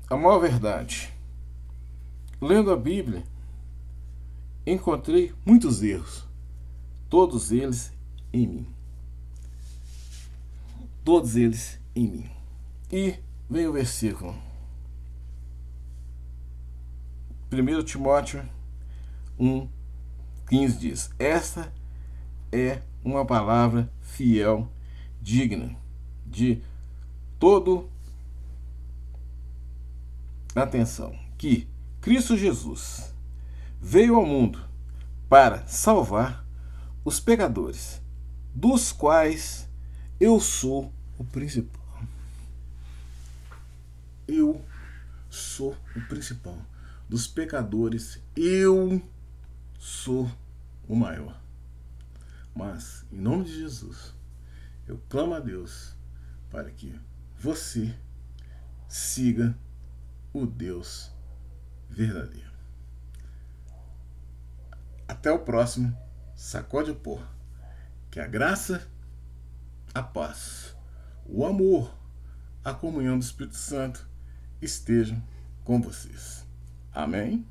a maior verdade. Lendo a Bíblia, encontrei muitos erros. Todos eles em mim. Todos eles em mim. E vem o versículo 1 Timóteo 1,15 diz: esta é uma palavra fiel, digna de todo atenção, que Cristo Jesus veio ao mundo para salvar os pecadores, dos quais eu sou o principal. Eu sou o principal. Dos pecadores, eu sou o maior. Mas, em nome de Jesus, eu clamo a Deus para que você siga o Deus verdadeiro. Até o próximo Sacode o Pó. Que a graça, a paz, o amor, a comunhão do Espírito Santo estejam com vocês. Amém?